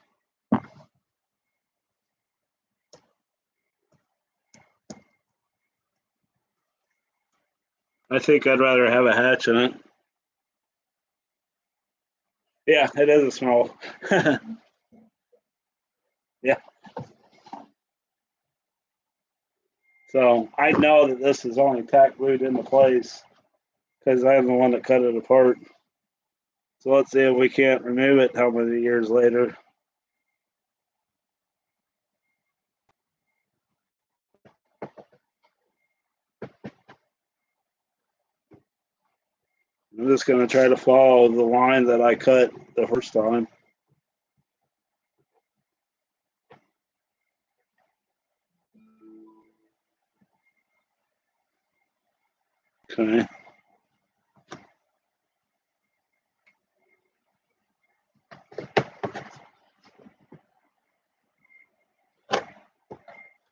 I think I'd rather have a hatch in it. Yeah, it is a small. Yeah. So I know that this is only tack glued into place because I'm the one that cut it apart. So let's see if we can't remove it how many years later. I'm just going to try to follow the line that I cut the first time. Okay.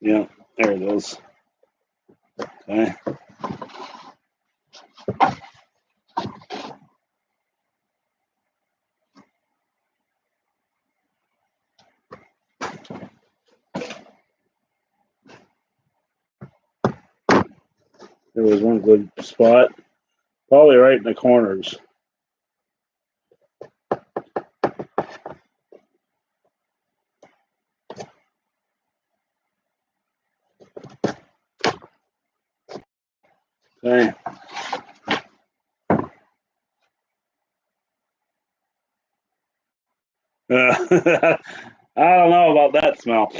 Yeah, there it is. Okay. There was one good spot, probably right in the corners. Okay. I don't know about that smell.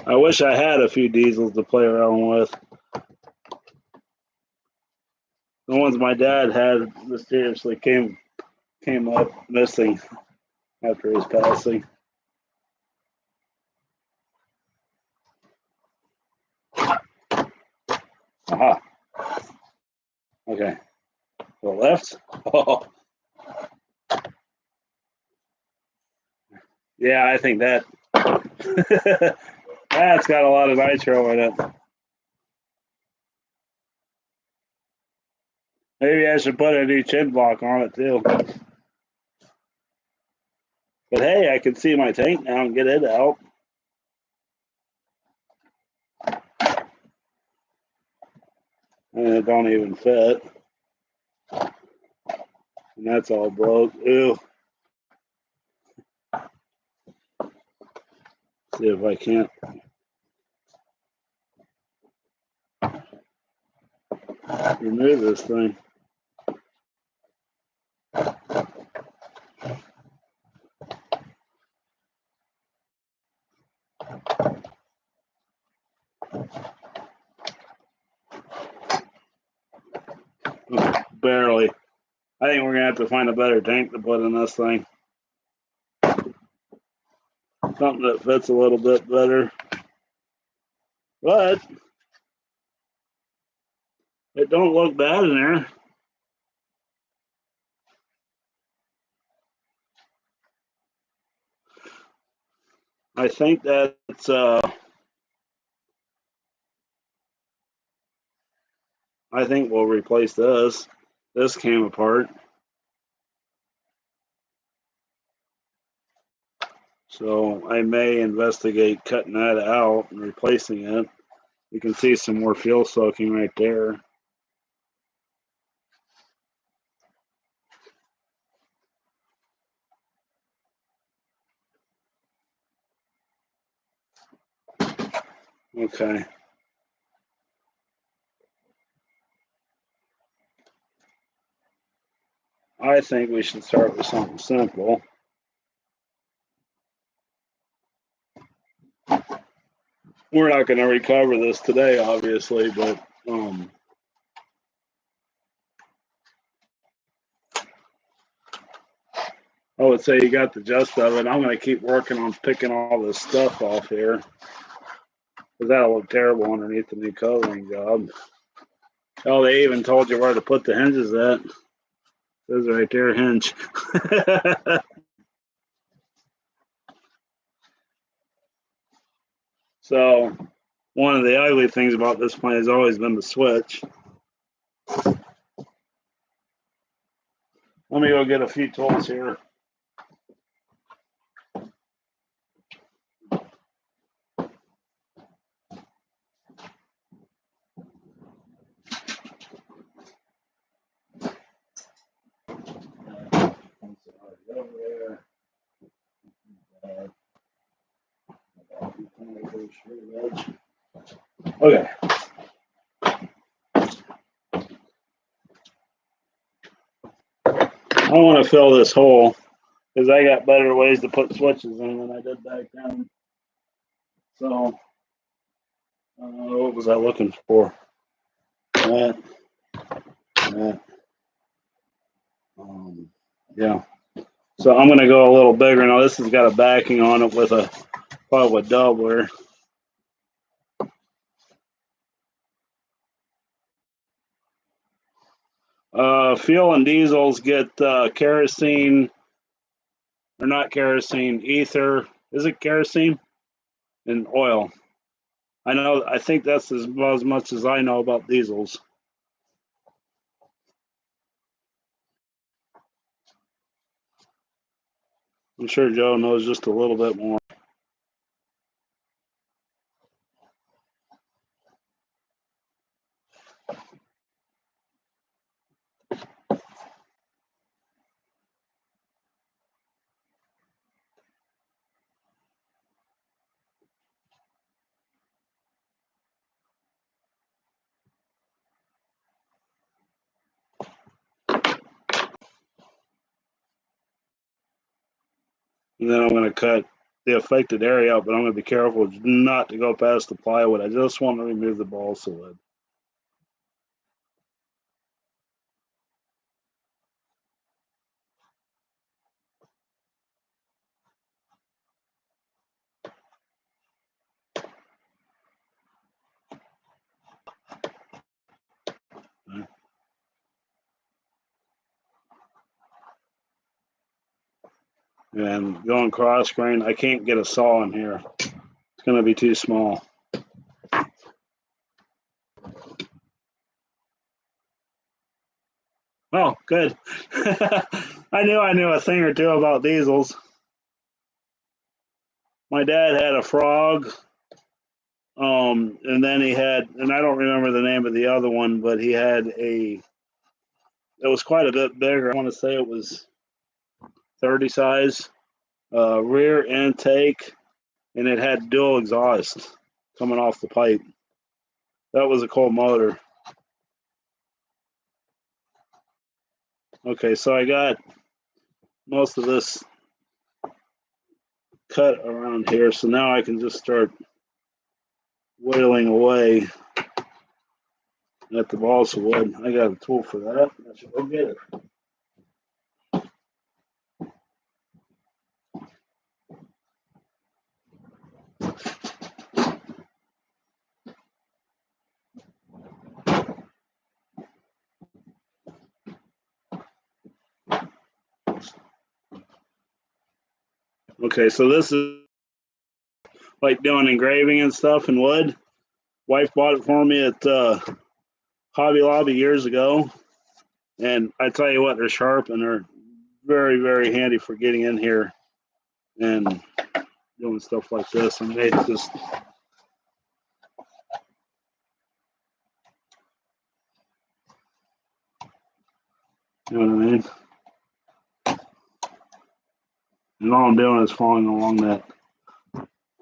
I wish I had a few diesels to play around with. The ones my dad had mysteriously came up missing after his passing. Aha. Okay. The left? Oh. Yeah, I think that that's got a lot of nitro in it. Maybe I should put a new chin block on it too. But hey, I can see my tank now and get it out. And it don't even fit. And that's all broke. Ew. See if I can't remove this thing. Barely. I think we're gonna have to find a better tank to put in this thing. Something that fits a little bit better. But it don't look bad in there. I think that's I think we'll replace this. This came apart. So I may investigate cutting that out and replacing it. You can see some more fuel soaking right there. Okay. I think we should start with something simple. We're not going to recover this today, obviously, but I would say you got the gist of it. I'm going to keep working on picking all this stuff off here because that'll look terrible underneath the new covering job. Oh, they even told you where to put the hinges at. It says right there, hinge. So one of the ugly things about this plane has always been the switch. Let me go get a few tools here. Okay. I want to fill this hole because I got better ways to put switches in than I did back then. So, what was I looking for? That. Yeah. So I'm going to go a little bigger. Now this has got a backing on it with a probably a doubler. Fuel and diesels get kerosene, or not kerosene, ether. Is it kerosene? And oil. I think that's as much as I know about diesels. I'm sure Joe knows just a little bit more. And then I'm going to cut the affected area out, but I'm going to be careful not to go past the plywood. I just want to remove the balsa wood. And going cross grain, I can't get a saw in here. It's going to be too small. Oh, good. I knew a thing or two about diesels. My dad had a frog, and then he had, and I don't remember the name of the other one, but he had it was quite a bit bigger. I want to say it was 30 size, rear intake, and it had dual exhaust coming off the pipe. That was a coal motor. Okay, so I got most of this cut around here, so now I can just start whittling away at the balsa wood. I got a tool for that. I should go get it. Okay, so this is like doing engraving and stuff in wood. Wife bought it for me at Hobby Lobby years ago, and I tell you what, they're sharp and they're very, very handy for getting in here and doing stuff like this. And they just, you know what I mean? And all I'm doing is following along that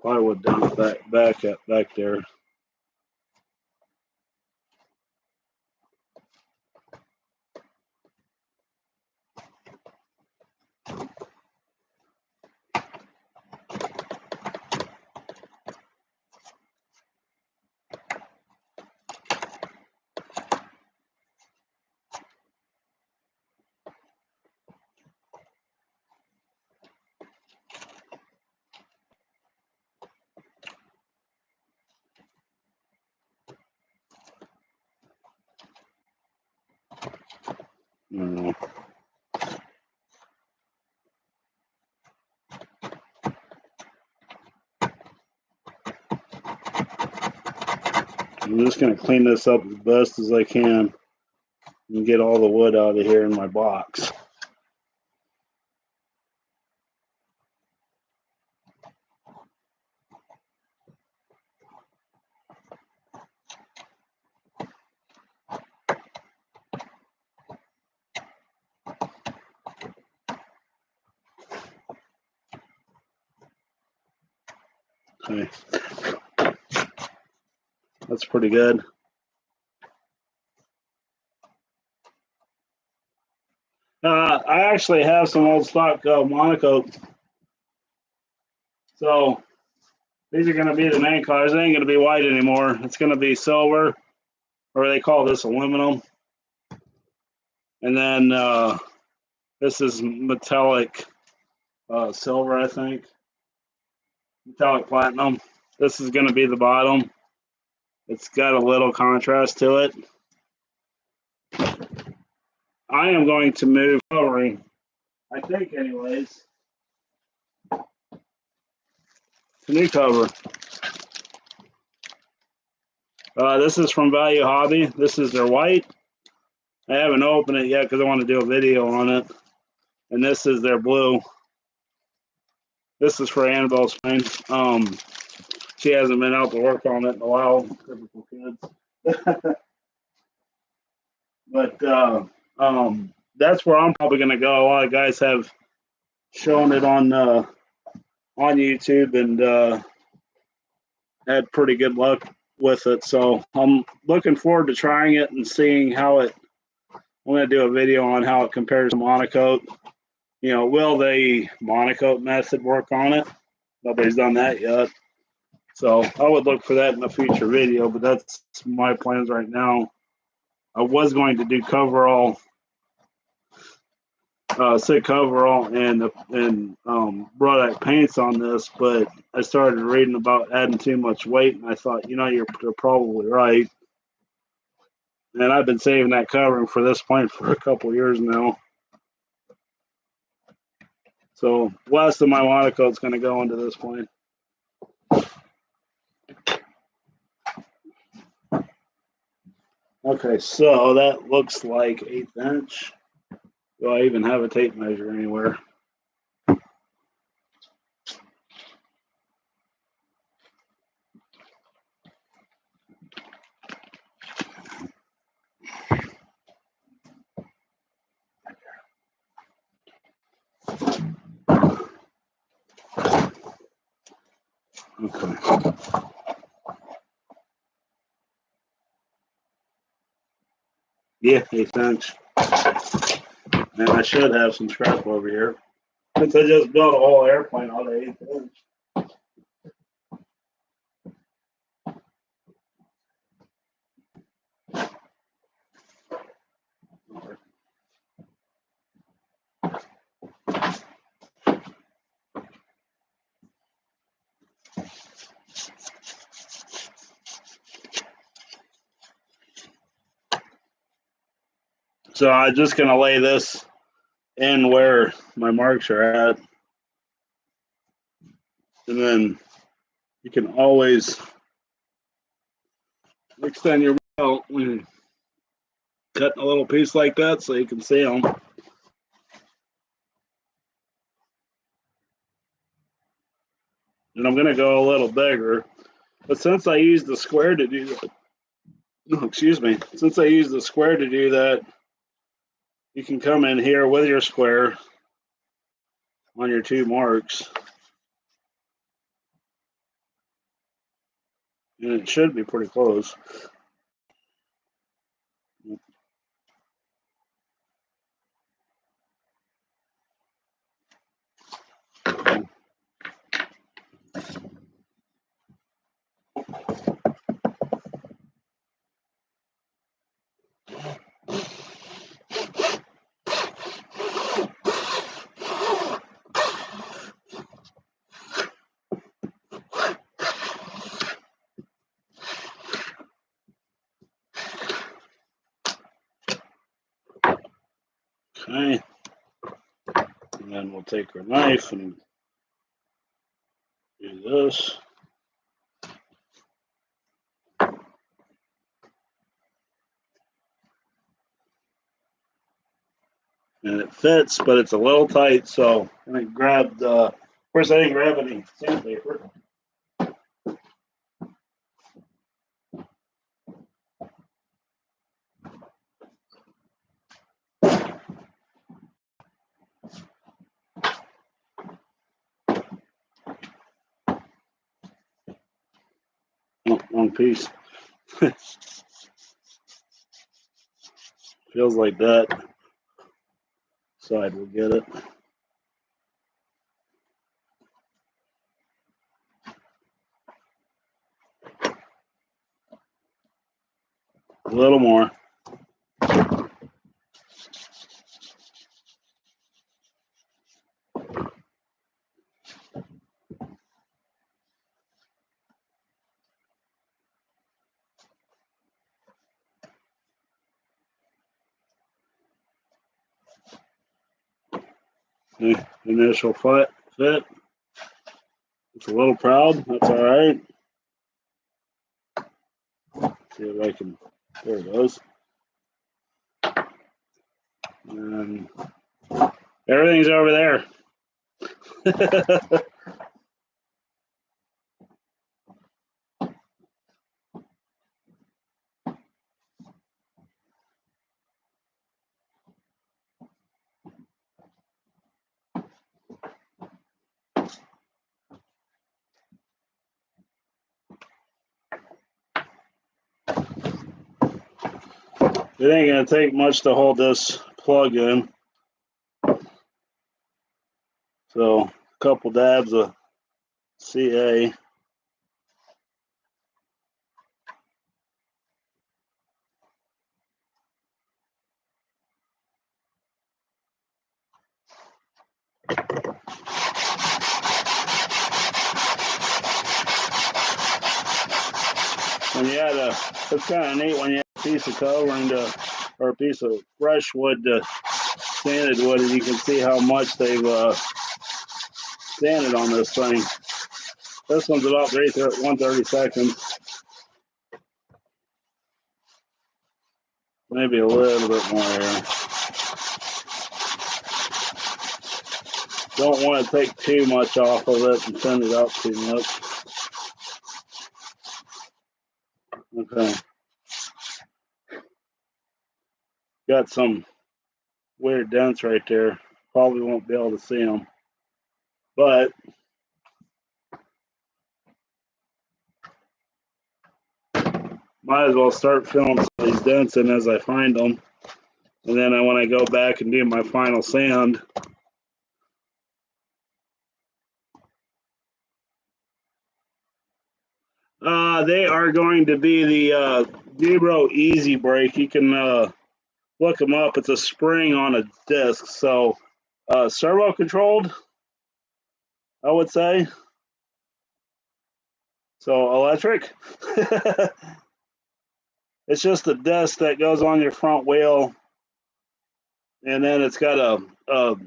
plywood down the back there. I don't know. I'm just going to clean this up as best as I can and get all the wood out of here in my box. Okay. That's pretty good. I actually have some old stock monocoque. So these are going to be the main colors. They ain't going to be white anymore. It's going to be silver, or they call this aluminum. And then this is metallic silver, I think. Metallic platinum. This is going to be the bottom. It's got a little contrast to it. I am going to move covering, I think anyways, to new cover. This is from Value Hobby. This is their white. I haven't opened it yet because I want to do a video on it. And this is their blue. This is for Annabelle's pain. She hasn't been out to work on it in a while. Typical kids. But that's where I'm probably going to go. A lot of guys have shown it on YouTube and had pretty good luck with it. So I'm looking forward to trying it and seeing how it. I'm going to do a video on how it compares to monocoat. You know, will the monocoat method work on it? Nobody's done that yet. So I would look for that in a future video, but that's my plans right now. I was going to do coverall, Sig Kougar and Brodak paints on this, but I started reading about adding too much weight, and I thought, you know, you're probably right. And I've been saving that covering for this point for a couple of years now. So less of my monocoat's going to go into this point. Okay, so that looks like 1/8 inch. Do I even have a tape measure anywhere? Okay. Yeah, 1/8 inch. And I should have some scrap over here. Since I just built a whole airplane out of 1/8 inch. So I'm just going to lay this in where my marks are at. And then you can always extend your belt when you're cutting a little piece like that so you can see them. And I'm going to go a little bigger. But since I used the square to do that, excuse me, since I used the square to do that, you can come in here with your square on your two marks. And it should be pretty close. Okay. And then we'll take our knife and do this. And it fits, but it's a little tight, so I'm going to grab the, of course I didn't grab any sandpaper. Oh, wrong piece. Feels like that side will get it. A little more. The initial fit. It's a little proud. That's all right. See if I can. There it goes. And everything's over there. It ain't gonna take much to hold this plug in. So a couple dabs of CA. When you had it's kind of neat when you have a piece of covering or a piece of fresh wood to sanded wood, and you can see how much they've sanded on this thing. This one's about 130 seconds. Maybe a little bit more here. Don't want to take too much off of it and send it out too much. Okay. Got some weird dents right there. Probably won't be able to see them. But might as well start filling some of these dents in as I find them. And then when I go back and do my final sand, they are going to be the Dubro Easy Brake. You can look them up. It's a spring on a disc. So servo controlled, I would say. So electric. It's just a disc that goes on your front wheel, and then it's got a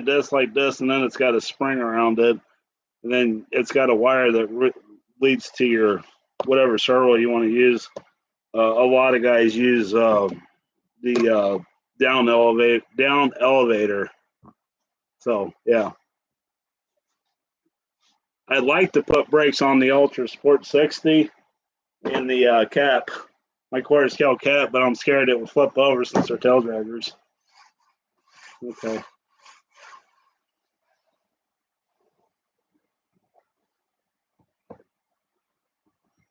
disc like this, and then it's got a spring around it, and then it's got a wire that leads to your whatever servo you want to use. A lot of guys use the down elevator. So yeah, I'd like to put brakes on the Ultra Sport 60 and the cap, my quarter scale cap, but I'm scared it will flip over since they're tail draggers. Okay.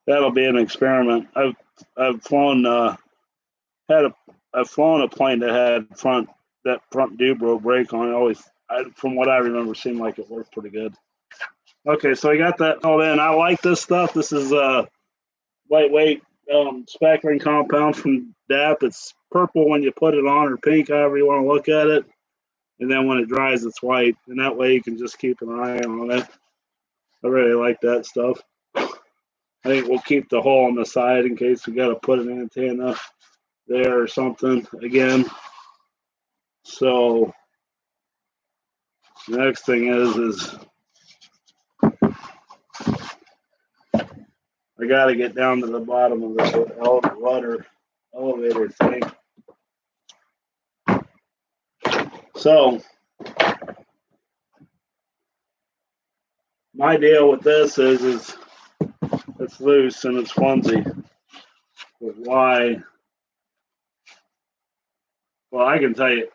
That'll be an experiment. I've flown I've flown a plane that had front Dubro brake on. From what I remember, seemed like it worked pretty good. Okay, so I got that all in. I like this stuff. This is lightweight spackling compound from DAP. It's purple when you put it on, or pink, however you want to look at it. And then when it dries, it's white. And that way you can just keep an eye on it. I really like that stuff. I think we'll keep the hole on the side in case we got to put an antenna there or something again. So the next thing is I got to get down to the bottom of this elevator thing. So my deal with this is it's loose and it's flimsy. But why? Well, I can tell you.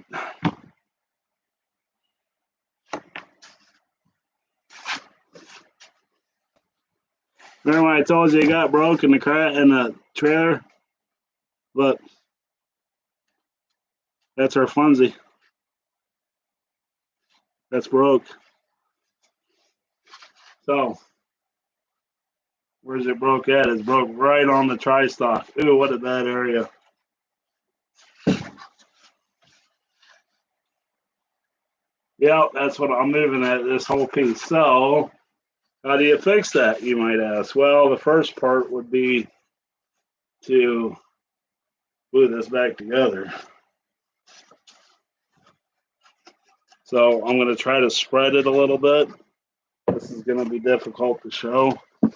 Remember when I told you it got broke in the trailer? Look, that's our flimsy. That's broke. So where's it broke at? It's broke right on the tri-stock. Ooh, what a bad area. Yeah, that's what I'm moving at, this whole piece. So how do you fix that, you might ask? Well, the first part would be to glue this back together. So I'm going to try to spread it a little bit. This is going to be difficult to show. I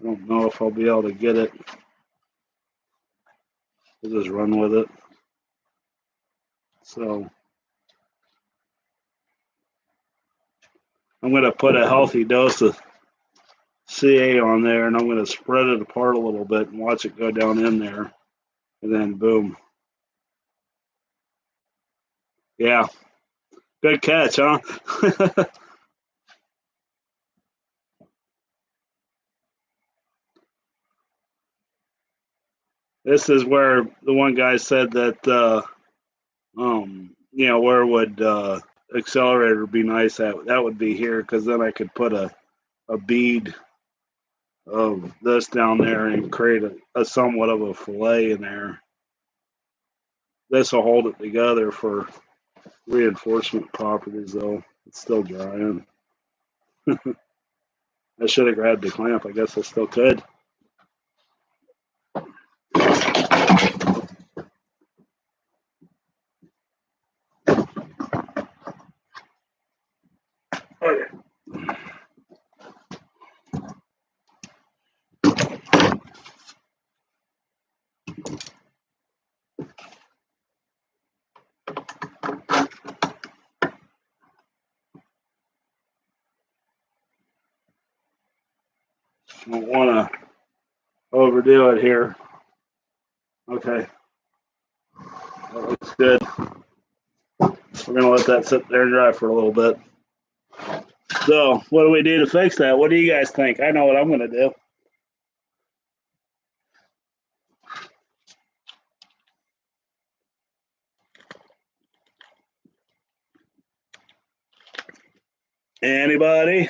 don't know if I'll be able to get it. We'll just run with it. So I'm going to put a healthy dose of CA on there, and I'm going to spread it apart a little bit and watch it go down in there. And then boom. Yeah. Good catch, huh? This is where the one guy said that, where would accelerator be nice at? That would be here, because then I could put a bead of this down there and create a somewhat of a fillet in there. This will hold it together for reinforcement properties, though. It's still drying. I should have grabbed the clamp. I guess I still could. Okay. Don't want to overdo it here. Okay. That looks good. We're going to let that sit there and dry for a little bit. So, what do we do to fix that? What do you guys think? I know what I'm going to do. Anybody?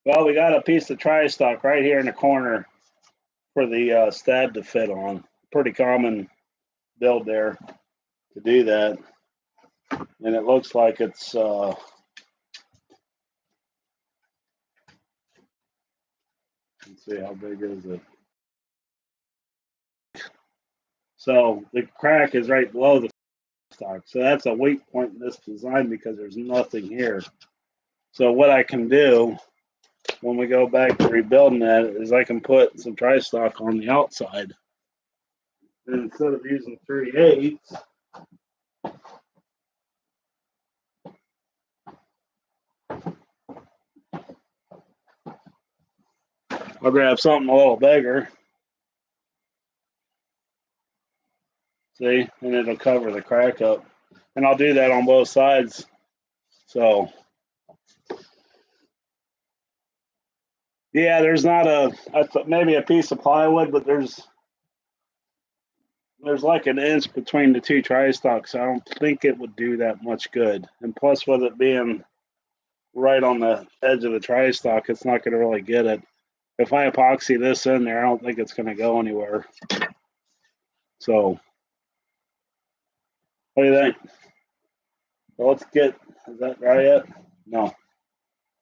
Well, we got a piece of tri-stock right here in the corner for the stab to fit on. Pretty common build there to do that. And it looks like it's let's see, how big is it? So the crack is right below the stock. So that's a weak point in this design because there's nothing here. So what I can do when we go back to rebuilding that is I can put some tri-stock on the outside. And instead of using 3/8, I'll grab something a little bigger. See, and it'll cover the crack up. And I'll do that on both sides. So, yeah, there's not maybe a piece of plywood, but there's like an inch between the two tri-stocks. I don't think it would do that much good. And plus, with it being right on the edge of the tri-stock, it's not going to really get it. If I epoxy this in there, I don't think it's going to go anywhere. So, what do you think? Well, let's get, is that dry yet? No.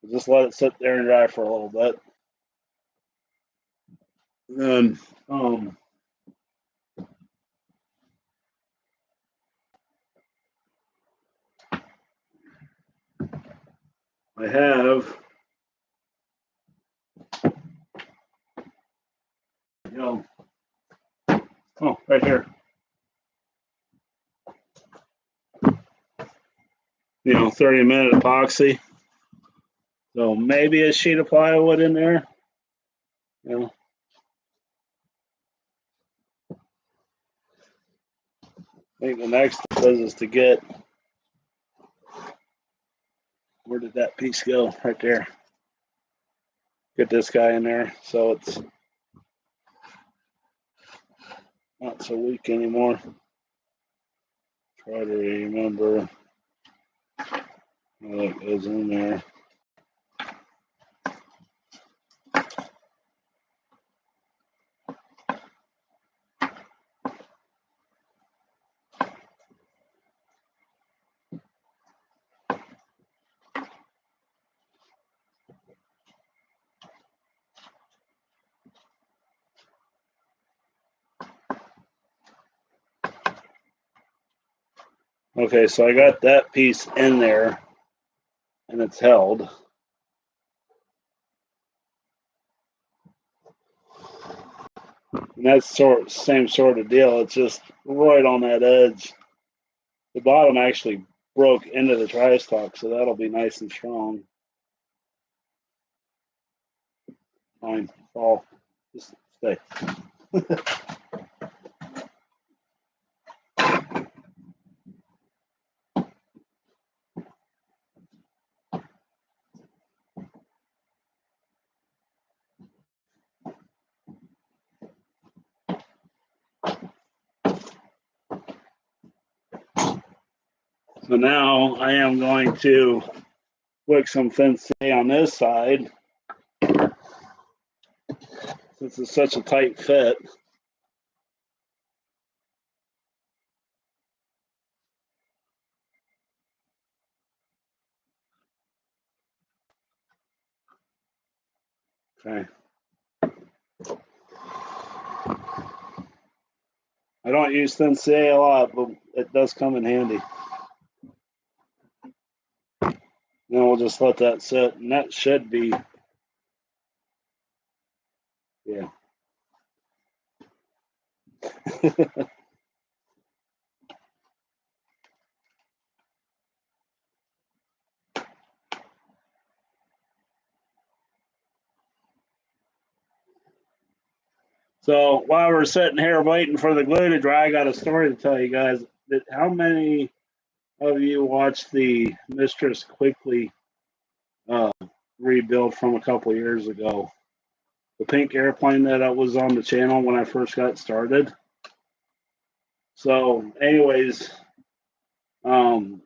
Just let it sit there and dry for a little bit. And then, I have, right here. 30-minute epoxy. So maybe a sheet of plywood in there. I think the next is to get, where did that piece go? Right there. Get this guy in there so it's not so weak anymore. Try to remember how that goes in there. Okay, so I got that piece in there, and it's held. And that's same sort of deal. It's just right on that edge. The bottom actually broke into the tri-stock, so that'll be nice and strong. Fine, fall. Just stay. So now I am going to wick some thin C on this side, since it's such a tight fit. Okay. I don't use thin C a lot, but it does come in handy. Then we'll just let that sit, and that should be, yeah. So while we're sitting here waiting for the glue to dry, I got a story to tell you guys. How many of you watched the Mistress Quickly rebuild from a couple years ago? The pink airplane that was on the channel when I first got started. So, anyways, through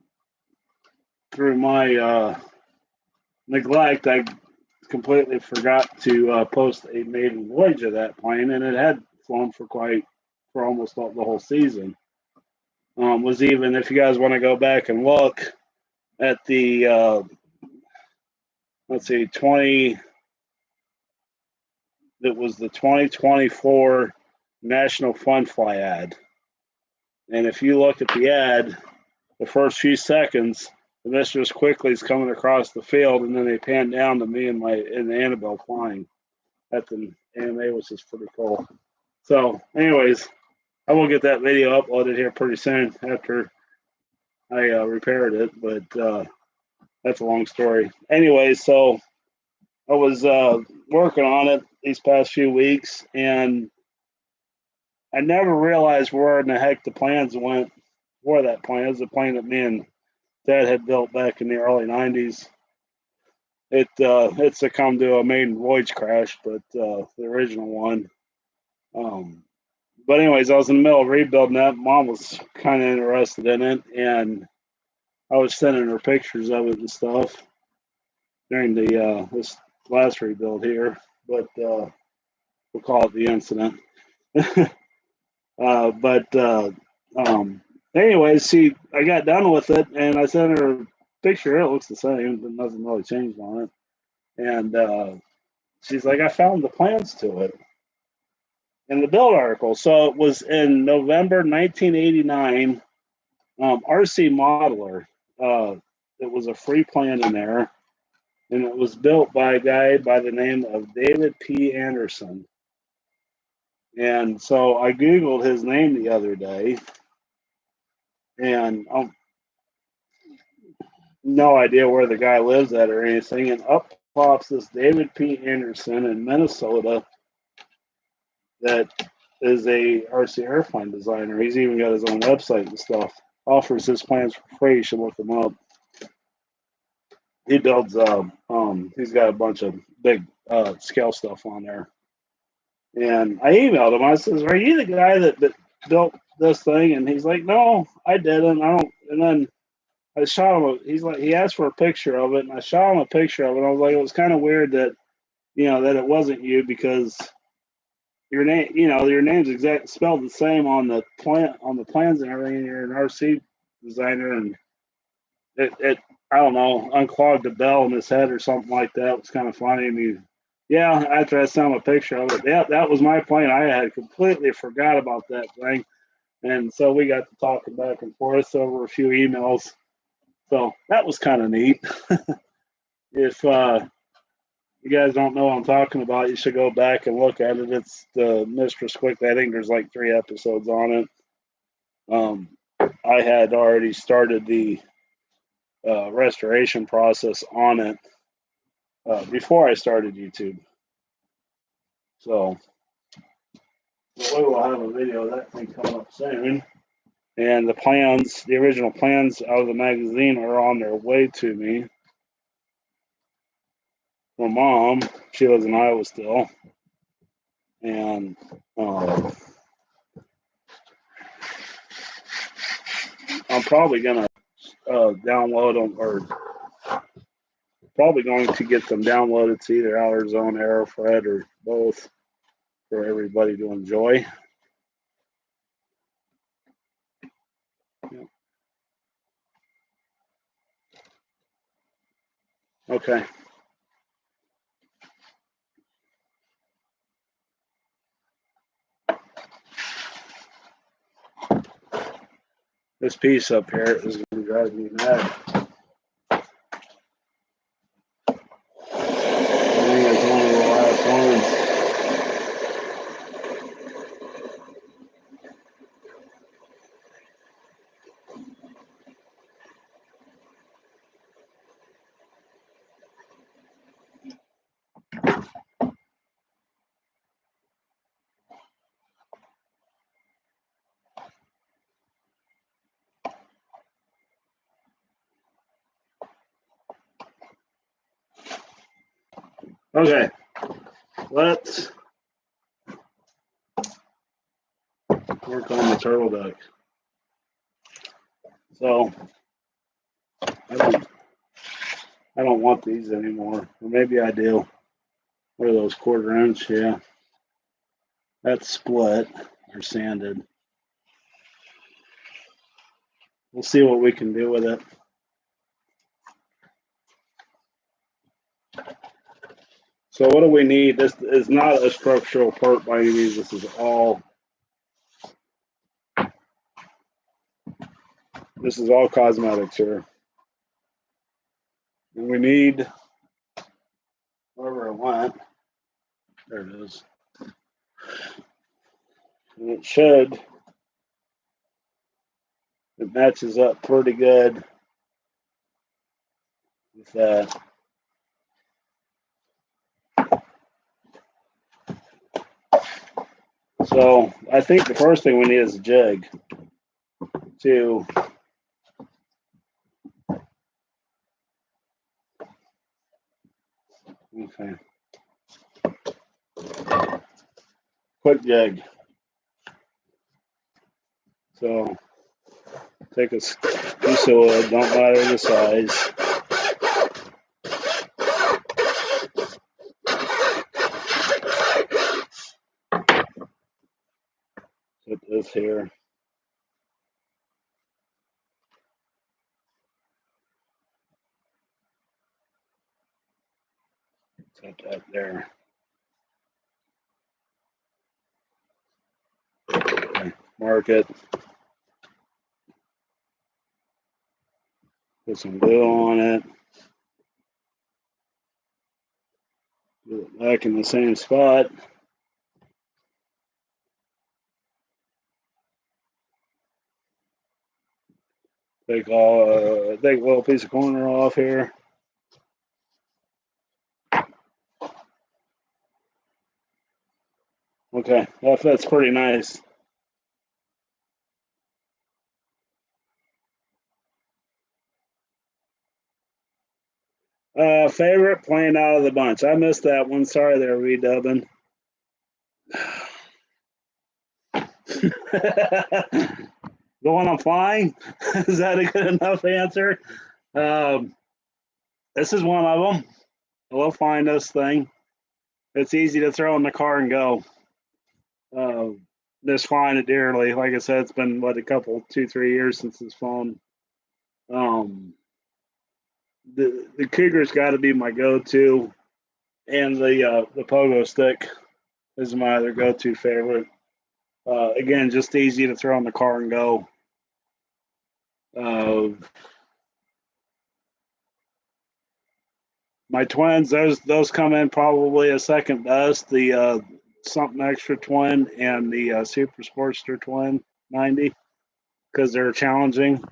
my neglect, I completely forgot to post a maiden voyage of that plane, and it had flown for almost the whole season. Was even, if you guys want to go back and look at the let's see, that was the 2024 National Fun Fly ad. And if you look at the ad, the first few seconds, the Mistress Quickly is coming across the field, and then they pan down to me and Annabelle flying at the AMA, which is pretty cool. So, anyways, I will get that video uploaded here pretty soon after I repaired it, but that's a long story. Anyway, so I was working on it these past few weeks, and I never realized where in the heck the plans went for that plane. It was a plane that me and Dad had built back in the early 90s. It succumbed to a maiden voyage crash, but the original one. But anyways, I was in the middle of rebuilding that. Mom was kind of interested in it, and I was sending her pictures of it and stuff during the this last rebuild here. But we'll call it the incident. Anyways, I got done with it, and I sent her a picture. It looks the same, but nothing really changed on it. And she's like, I found the plans to it in the build article. So it was in November 1989. RC Modeler. It was a free plan in there, and it was built by a guy by the name of David P. Anderson. And so I Googled his name the other day, and no idea where the guy lives at or anything. And up pops this David P. Anderson in Minnesota that is a RC airplane designer. He's even got his own website and stuff. Offers his plans for free. You should look him up. He builds, he's got a bunch of big scale stuff on there. And I emailed him. I says, are you the guy that built this thing? And he's like, no, I didn't. I don't. And then I shot him. He asked for a picture of it, and I shot him a picture of it. I was like, it was kind of weird that, that it wasn't you, because your name, your name's spelled the same on the plans and everything. And you're an RC designer, and it I don't know, unclogged a bell in his head or something like that. It was kind of funny. And after I sent him a picture of it, that was my plane. I had completely forgot about that thing. And so we got to talking back and forth over a few emails. So that was kind of neat. If you guys don't know what I'm talking about, you should go back and look at it. It's the Mistress Quickly. I think there's like 3 episodes on it. I had already started the restoration process on it before I started YouTube. So we will have a video of that thing coming up soon. And the plans, the original plans out of the magazine are on their way to me. My mom, she lives in Iowa still. And I'm probably going to download them, or probably going to get them downloaded to either AllerZone, AeroFred, or both for everybody to enjoy. Okay. This piece up here is going to drive me mad. I think it's one of the last ones. Okay, let's work on the turtle duck. So I don't want these anymore, or maybe I do. What are those, 1/4 inch? Yeah, that's split or sanded. We'll see what we can do with it. So what do we need? This is not a structural part by any means. This is all cosmetics here. And we need, wherever it went, there it is. And it matches up pretty good with that. So I think the first thing we need is a jig to quick jig. So take a piece of wood, don't matter the size. Put this here. Set that there. Okay. Mark it. Put some glue on it. Put it back in the same spot. Take a little piece of corner off here. Okay, that fits pretty nice. Favorite plane out of the bunch. I missed that one. Sorry there, redubbing. The one I'm flying? Is that a good enough answer? This is one of them. I love flying this thing. It's easy to throw in the car and go. Just flying it dearly. Like I said, it's been a couple, 2-3 years since it's flown. The Cougar's got to be my go-to, and the pogo stick is my other go-to favorite. Again, just easy to throw in the car and go. My twins, those come in probably a second best. The something extra twin and the Super Sportster twin 90 because they're challenging.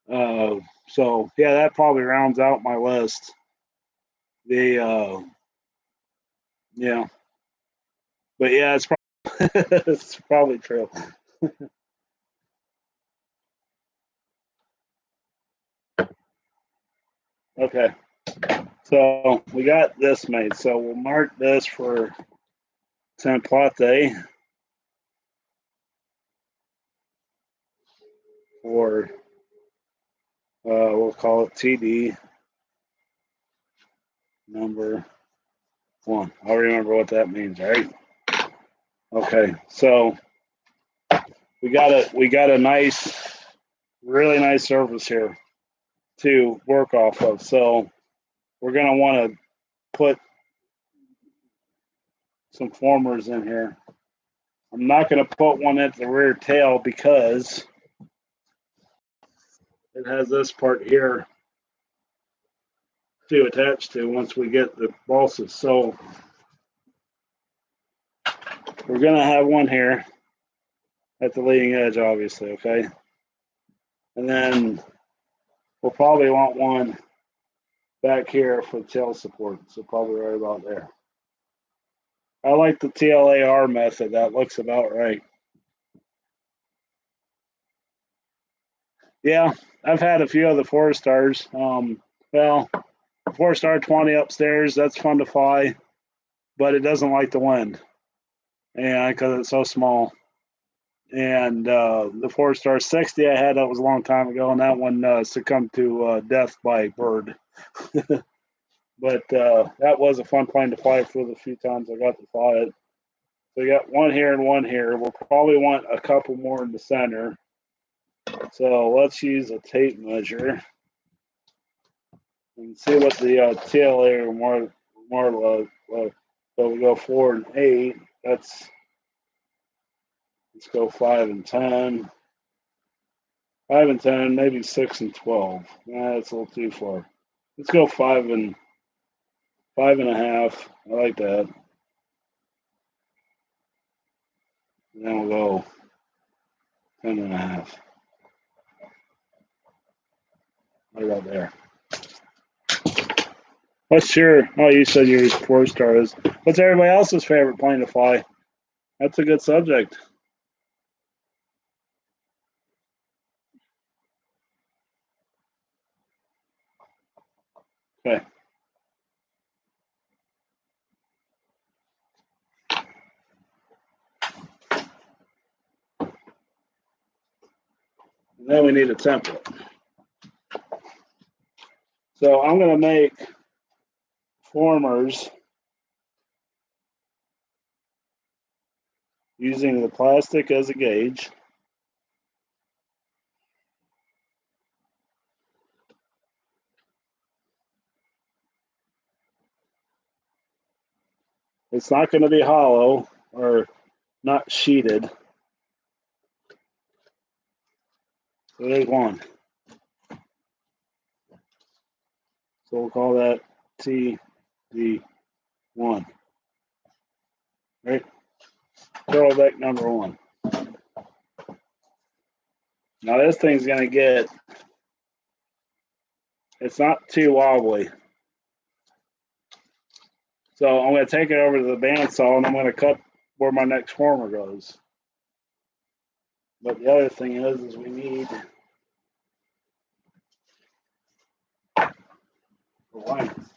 So yeah, that probably rounds out my list. The yeah, but yeah, it's probably it's probably true. Okay, so we got this made. So we'll mark this for template for we'll call it TD number 1. I'll remember what that means, right? Okay, so we got a nice, really nice surface here to work off of. So we're gonna want to put some formers in here. I'm not gonna put one at the rear tail because it has this part here to attach to once we get the balsas. So we're gonna have one here at the leading edge, obviously, okay? And then we'll probably want one back here for tail support. So probably right about there. I like the TLAR method. That looks about right. Yeah, I've had a few of the 4-stars. Well, 4-star 20 upstairs, that's fun to fly, but it doesn't like the wind. And because it's so small. And the 4-star 60 I had, that was a long time ago, and that one succumbed to death by bird. But that was a fun plane to fly for the few times I got to fly it. So we got one here and one here. We'll probably want a couple more in the center. So let's use a tape measure and see what the tail area more like. So we go 4 and 8. Let's go 5 and 10. 5 and 10, maybe 6 and 12. That's a little too far. Let's go 5 and 5.5. I like that. And then we'll go 10.5. Right about there. What's your? Oh, you said your 4-star is. What's everybody else's favorite plane to fly? That's a good subject. Okay. And then we need a template. So I'm going to make formers using the plastic as a gauge. It's not going to be hollow or not sheeted. So there's one. So we'll call that TD1. Right? Turtleneck number 1. Now this thing's going to get, it's not too wobbly. So I'm going to take it over to the bandsaw and I'm going to cut where my next former goes. But the other thing is we need the lines.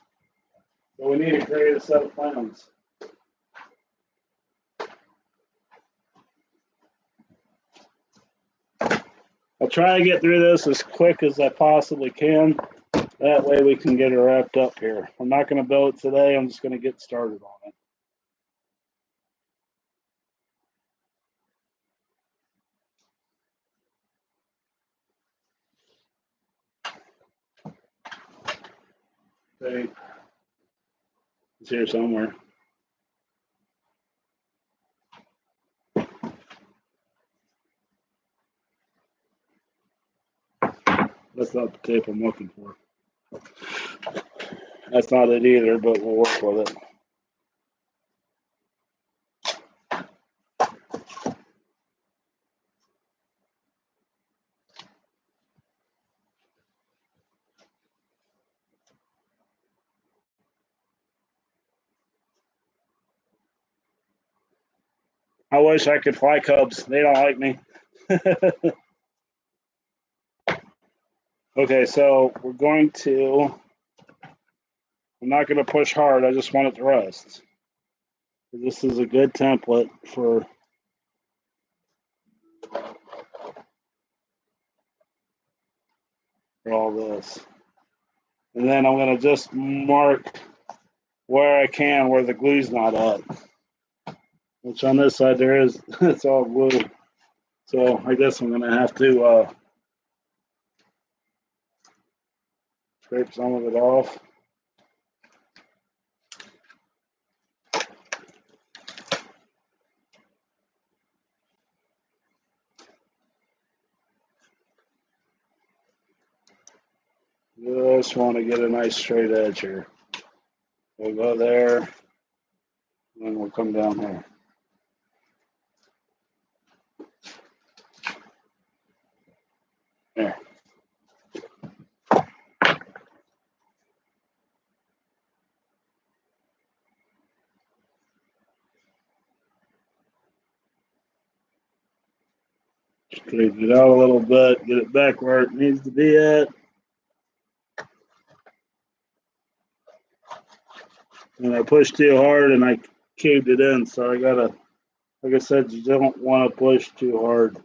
So we need to create a set of plans. I'll try to get through this as quick as I possibly can. That way we can get it wrapped up here. I'm not going to build it today. I'm just going to get started on it. Okay. It's here somewhere. That's not the tape I'm looking for. That's not it either, but we'll work with it. I wish I could fly Cubs. They don't like me. Okay, so we're going to, I'm not going to push hard. I just want it to rest. This is a good template for all this. And then I'm going to just mark where I can, where the glue's not at. Which on this side there is, it's all glue. So I guess I'm going to have to scrape some of it off. Just want to get a nice straight edge here. We'll go there, and then we'll come down here. There. Straighten it out a little bit, get it back where it needs to be at. And I pushed too hard and I caved it in, so I gotta, like I said, you don't want to push too hard.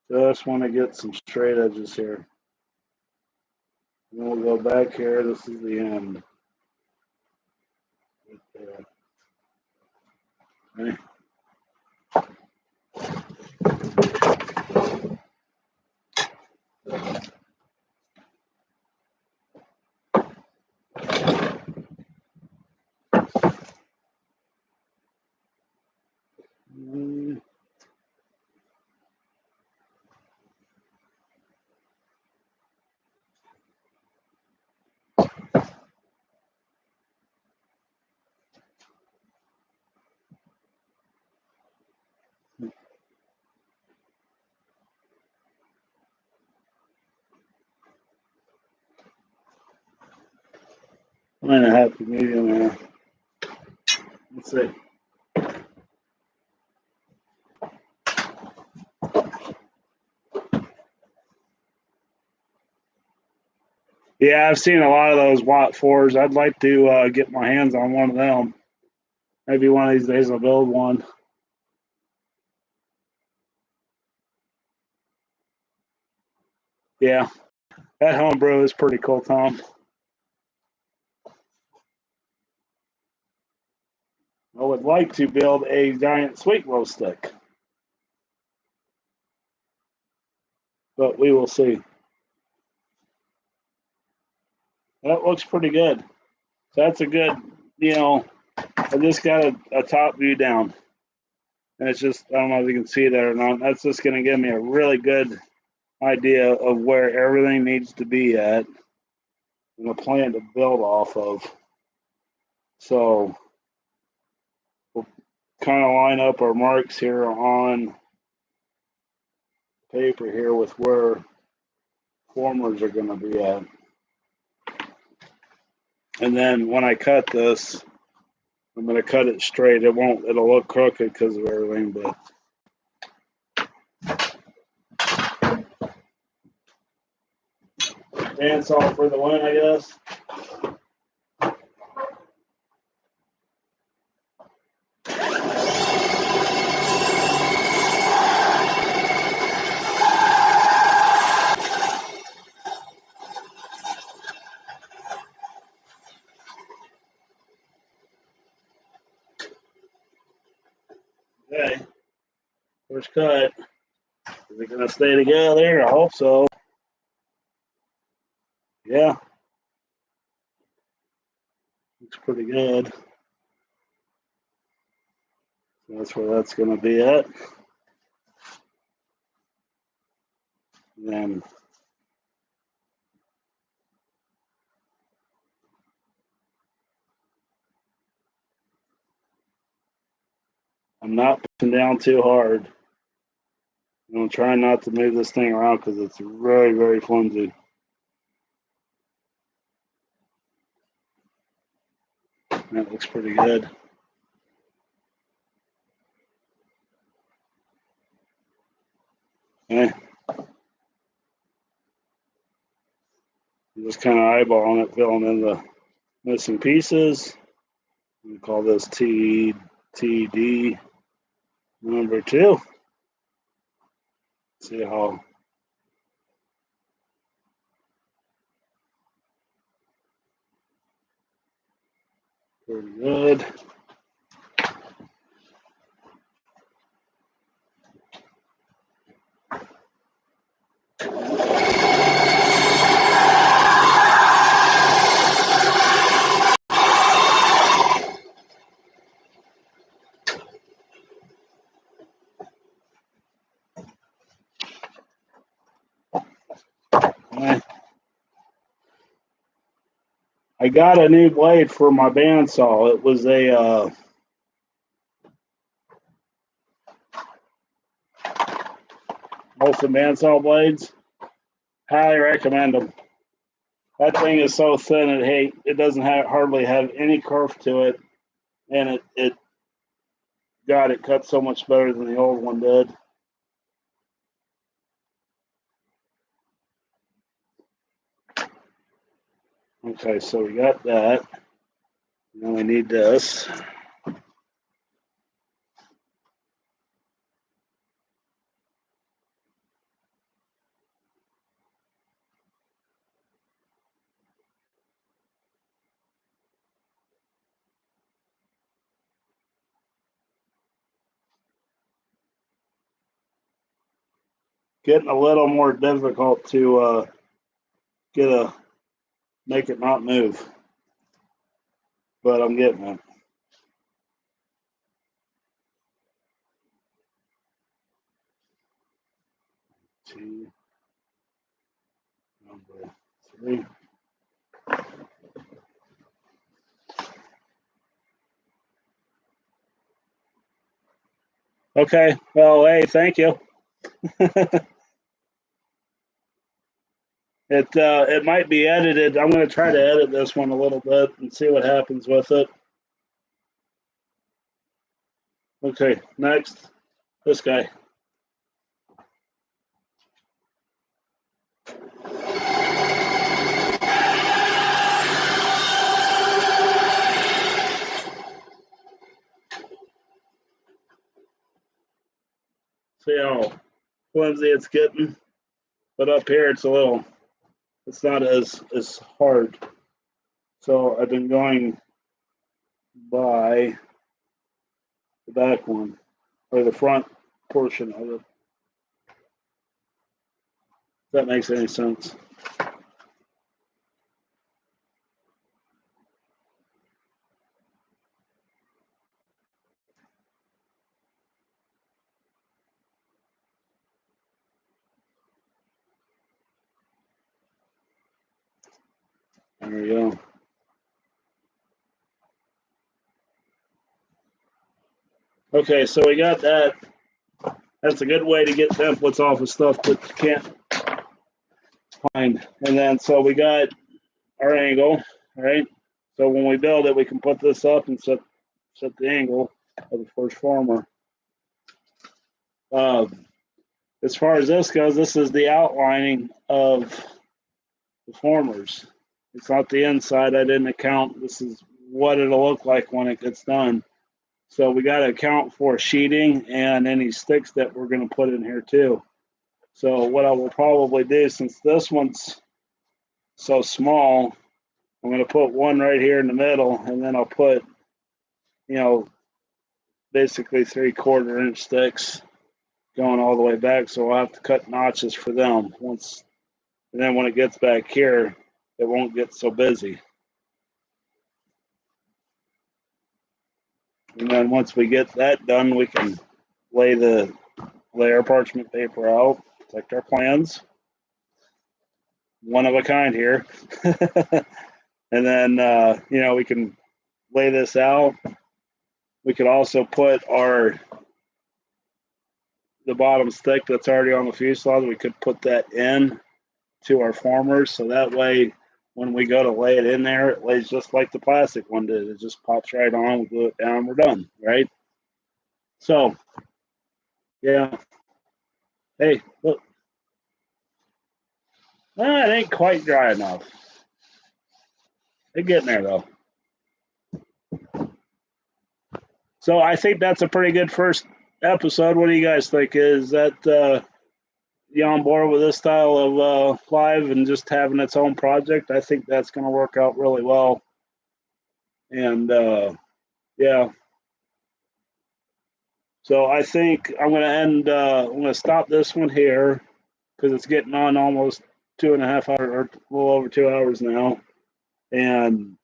Just want to get some straight edges here. And then we'll go back here. This is the end. Right there. Okay. Find a happy medium here. Let's see. Yeah, I've seen a lot of those Watt 4s. I'd like to get my hands on one of them. Maybe one of these days I'll build one. Yeah, that homebrew is pretty cool, Tom. I would like to build a giant sweet glow stick, but we will see. That looks pretty good. So that's a good, I just got a top view down. And it's just, I don't know if you can see that or not. That's just going to give me a really good idea of where everything needs to be at and a plan to build off of. So we'll kind of line up our marks here on paper here with where formers are going to be at. And then when I cut this, I'm going to cut it straight. It'll look crooked because of everything, but bandsaw for the win, I guess. Okay, first cut. Is it going to stay together? I hope so. Yeah. Looks pretty good. So that's where that's going to be at. And then I'm not pushing down too hard. I'm trying not to move this thing around because it's very, very flimsy. That looks pretty good. Okay. I'm just kind of eyeballing it, filling in the missing pieces. We call this TD number 2. See how pretty good. I got a new blade for my bandsaw. It was a Olsen bandsaw blades. Highly recommend them. That thing is so thin it doesn't hardly have any curve to it, and it cuts so much better than the old one did. Okay, so we got that. Now we need this. Getting a little more difficult to make it not move, but I'm getting it. T number 3. Okay. Well, hey, thank you. It might be edited. I'm going to try to edit this one a little bit and see what happens with it. Okay, next, this guy. See how flimsy it's getting, but up here it's not as hard. So I've been going by the back one or the front portion of it. If that makes any sense. There we go. Okay, so we got that. That's a good way to get templates off of stuff that you can't find. And then so we got our angle, right? So when we build it, we can put this up and set the angle of the first former. As far as this goes, this is the outlining of the formers. It's not the inside. I didn't account. This is what it'll look like when it gets done. So we got to account for sheeting and any sticks that we're going to put in here too. So what I will probably do, since this one's so small, I'm going to put one right here in the middle, and then I'll put, basically 3/4 inch sticks going all the way back. So I'll have to cut notches for them and then when it gets back here, it won't get so busy. And then once we get that done, we can lay our parchment paper out, protect our plans. One of a kind here. And then, we can lay this out we could also put the bottom stick that's already on the fuselage. We could put that in to our formers, so that way when we go to lay it in there, it lays just like the plastic one did. It just pops right on, we glue it down, we're done, right? So, yeah. Hey, look. It ain't quite dry enough. It's getting there, though. So I think that's a pretty good first episode. What do you guys think? Is that you on board with this style of live and just having its own project? I think that's going to work out really well. And yeah. So I think I'm going to I'm going to stop this one here because it's getting on almost 2.5 hours, or a little over 2 hours now. And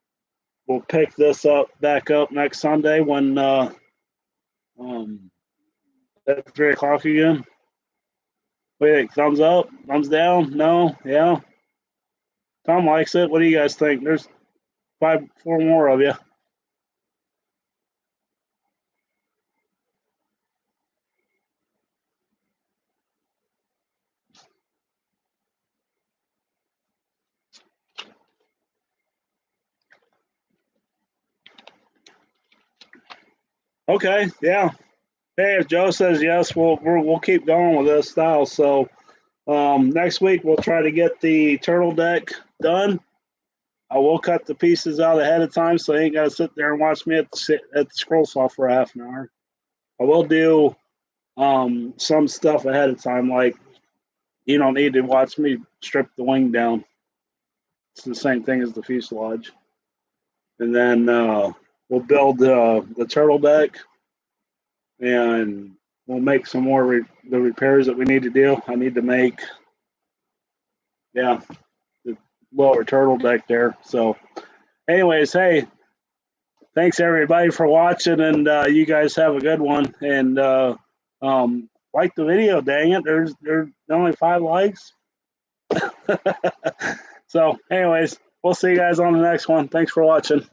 we'll pick this back up next Sunday when at 3 o'clock again. What do you think? Thumbs up? Thumbs down? No? Yeah? Tom likes it. What do you guys think? There's 4 more of you. Okay, yeah. Hey, if Joe says yes, we'll keep going with this style. So next week we'll try to get the turtle deck done. I will cut the pieces out ahead of time, so you ain't got to sit there and watch me at the scroll saw for half an hour. I will do some stuff ahead of time, like you don't need to watch me strip the wing down. It's the same thing as the fuselage. And then we'll build the turtle deck, and we'll make some more the repairs that we need to do. I need to make, yeah, the lower turtle deck there. So, anyways, hey, thanks everybody for watching, and you guys have a good one. And like the video, dang it, there's only 5 likes. So, anyways, we'll see you guys on the next one. Thanks for watching.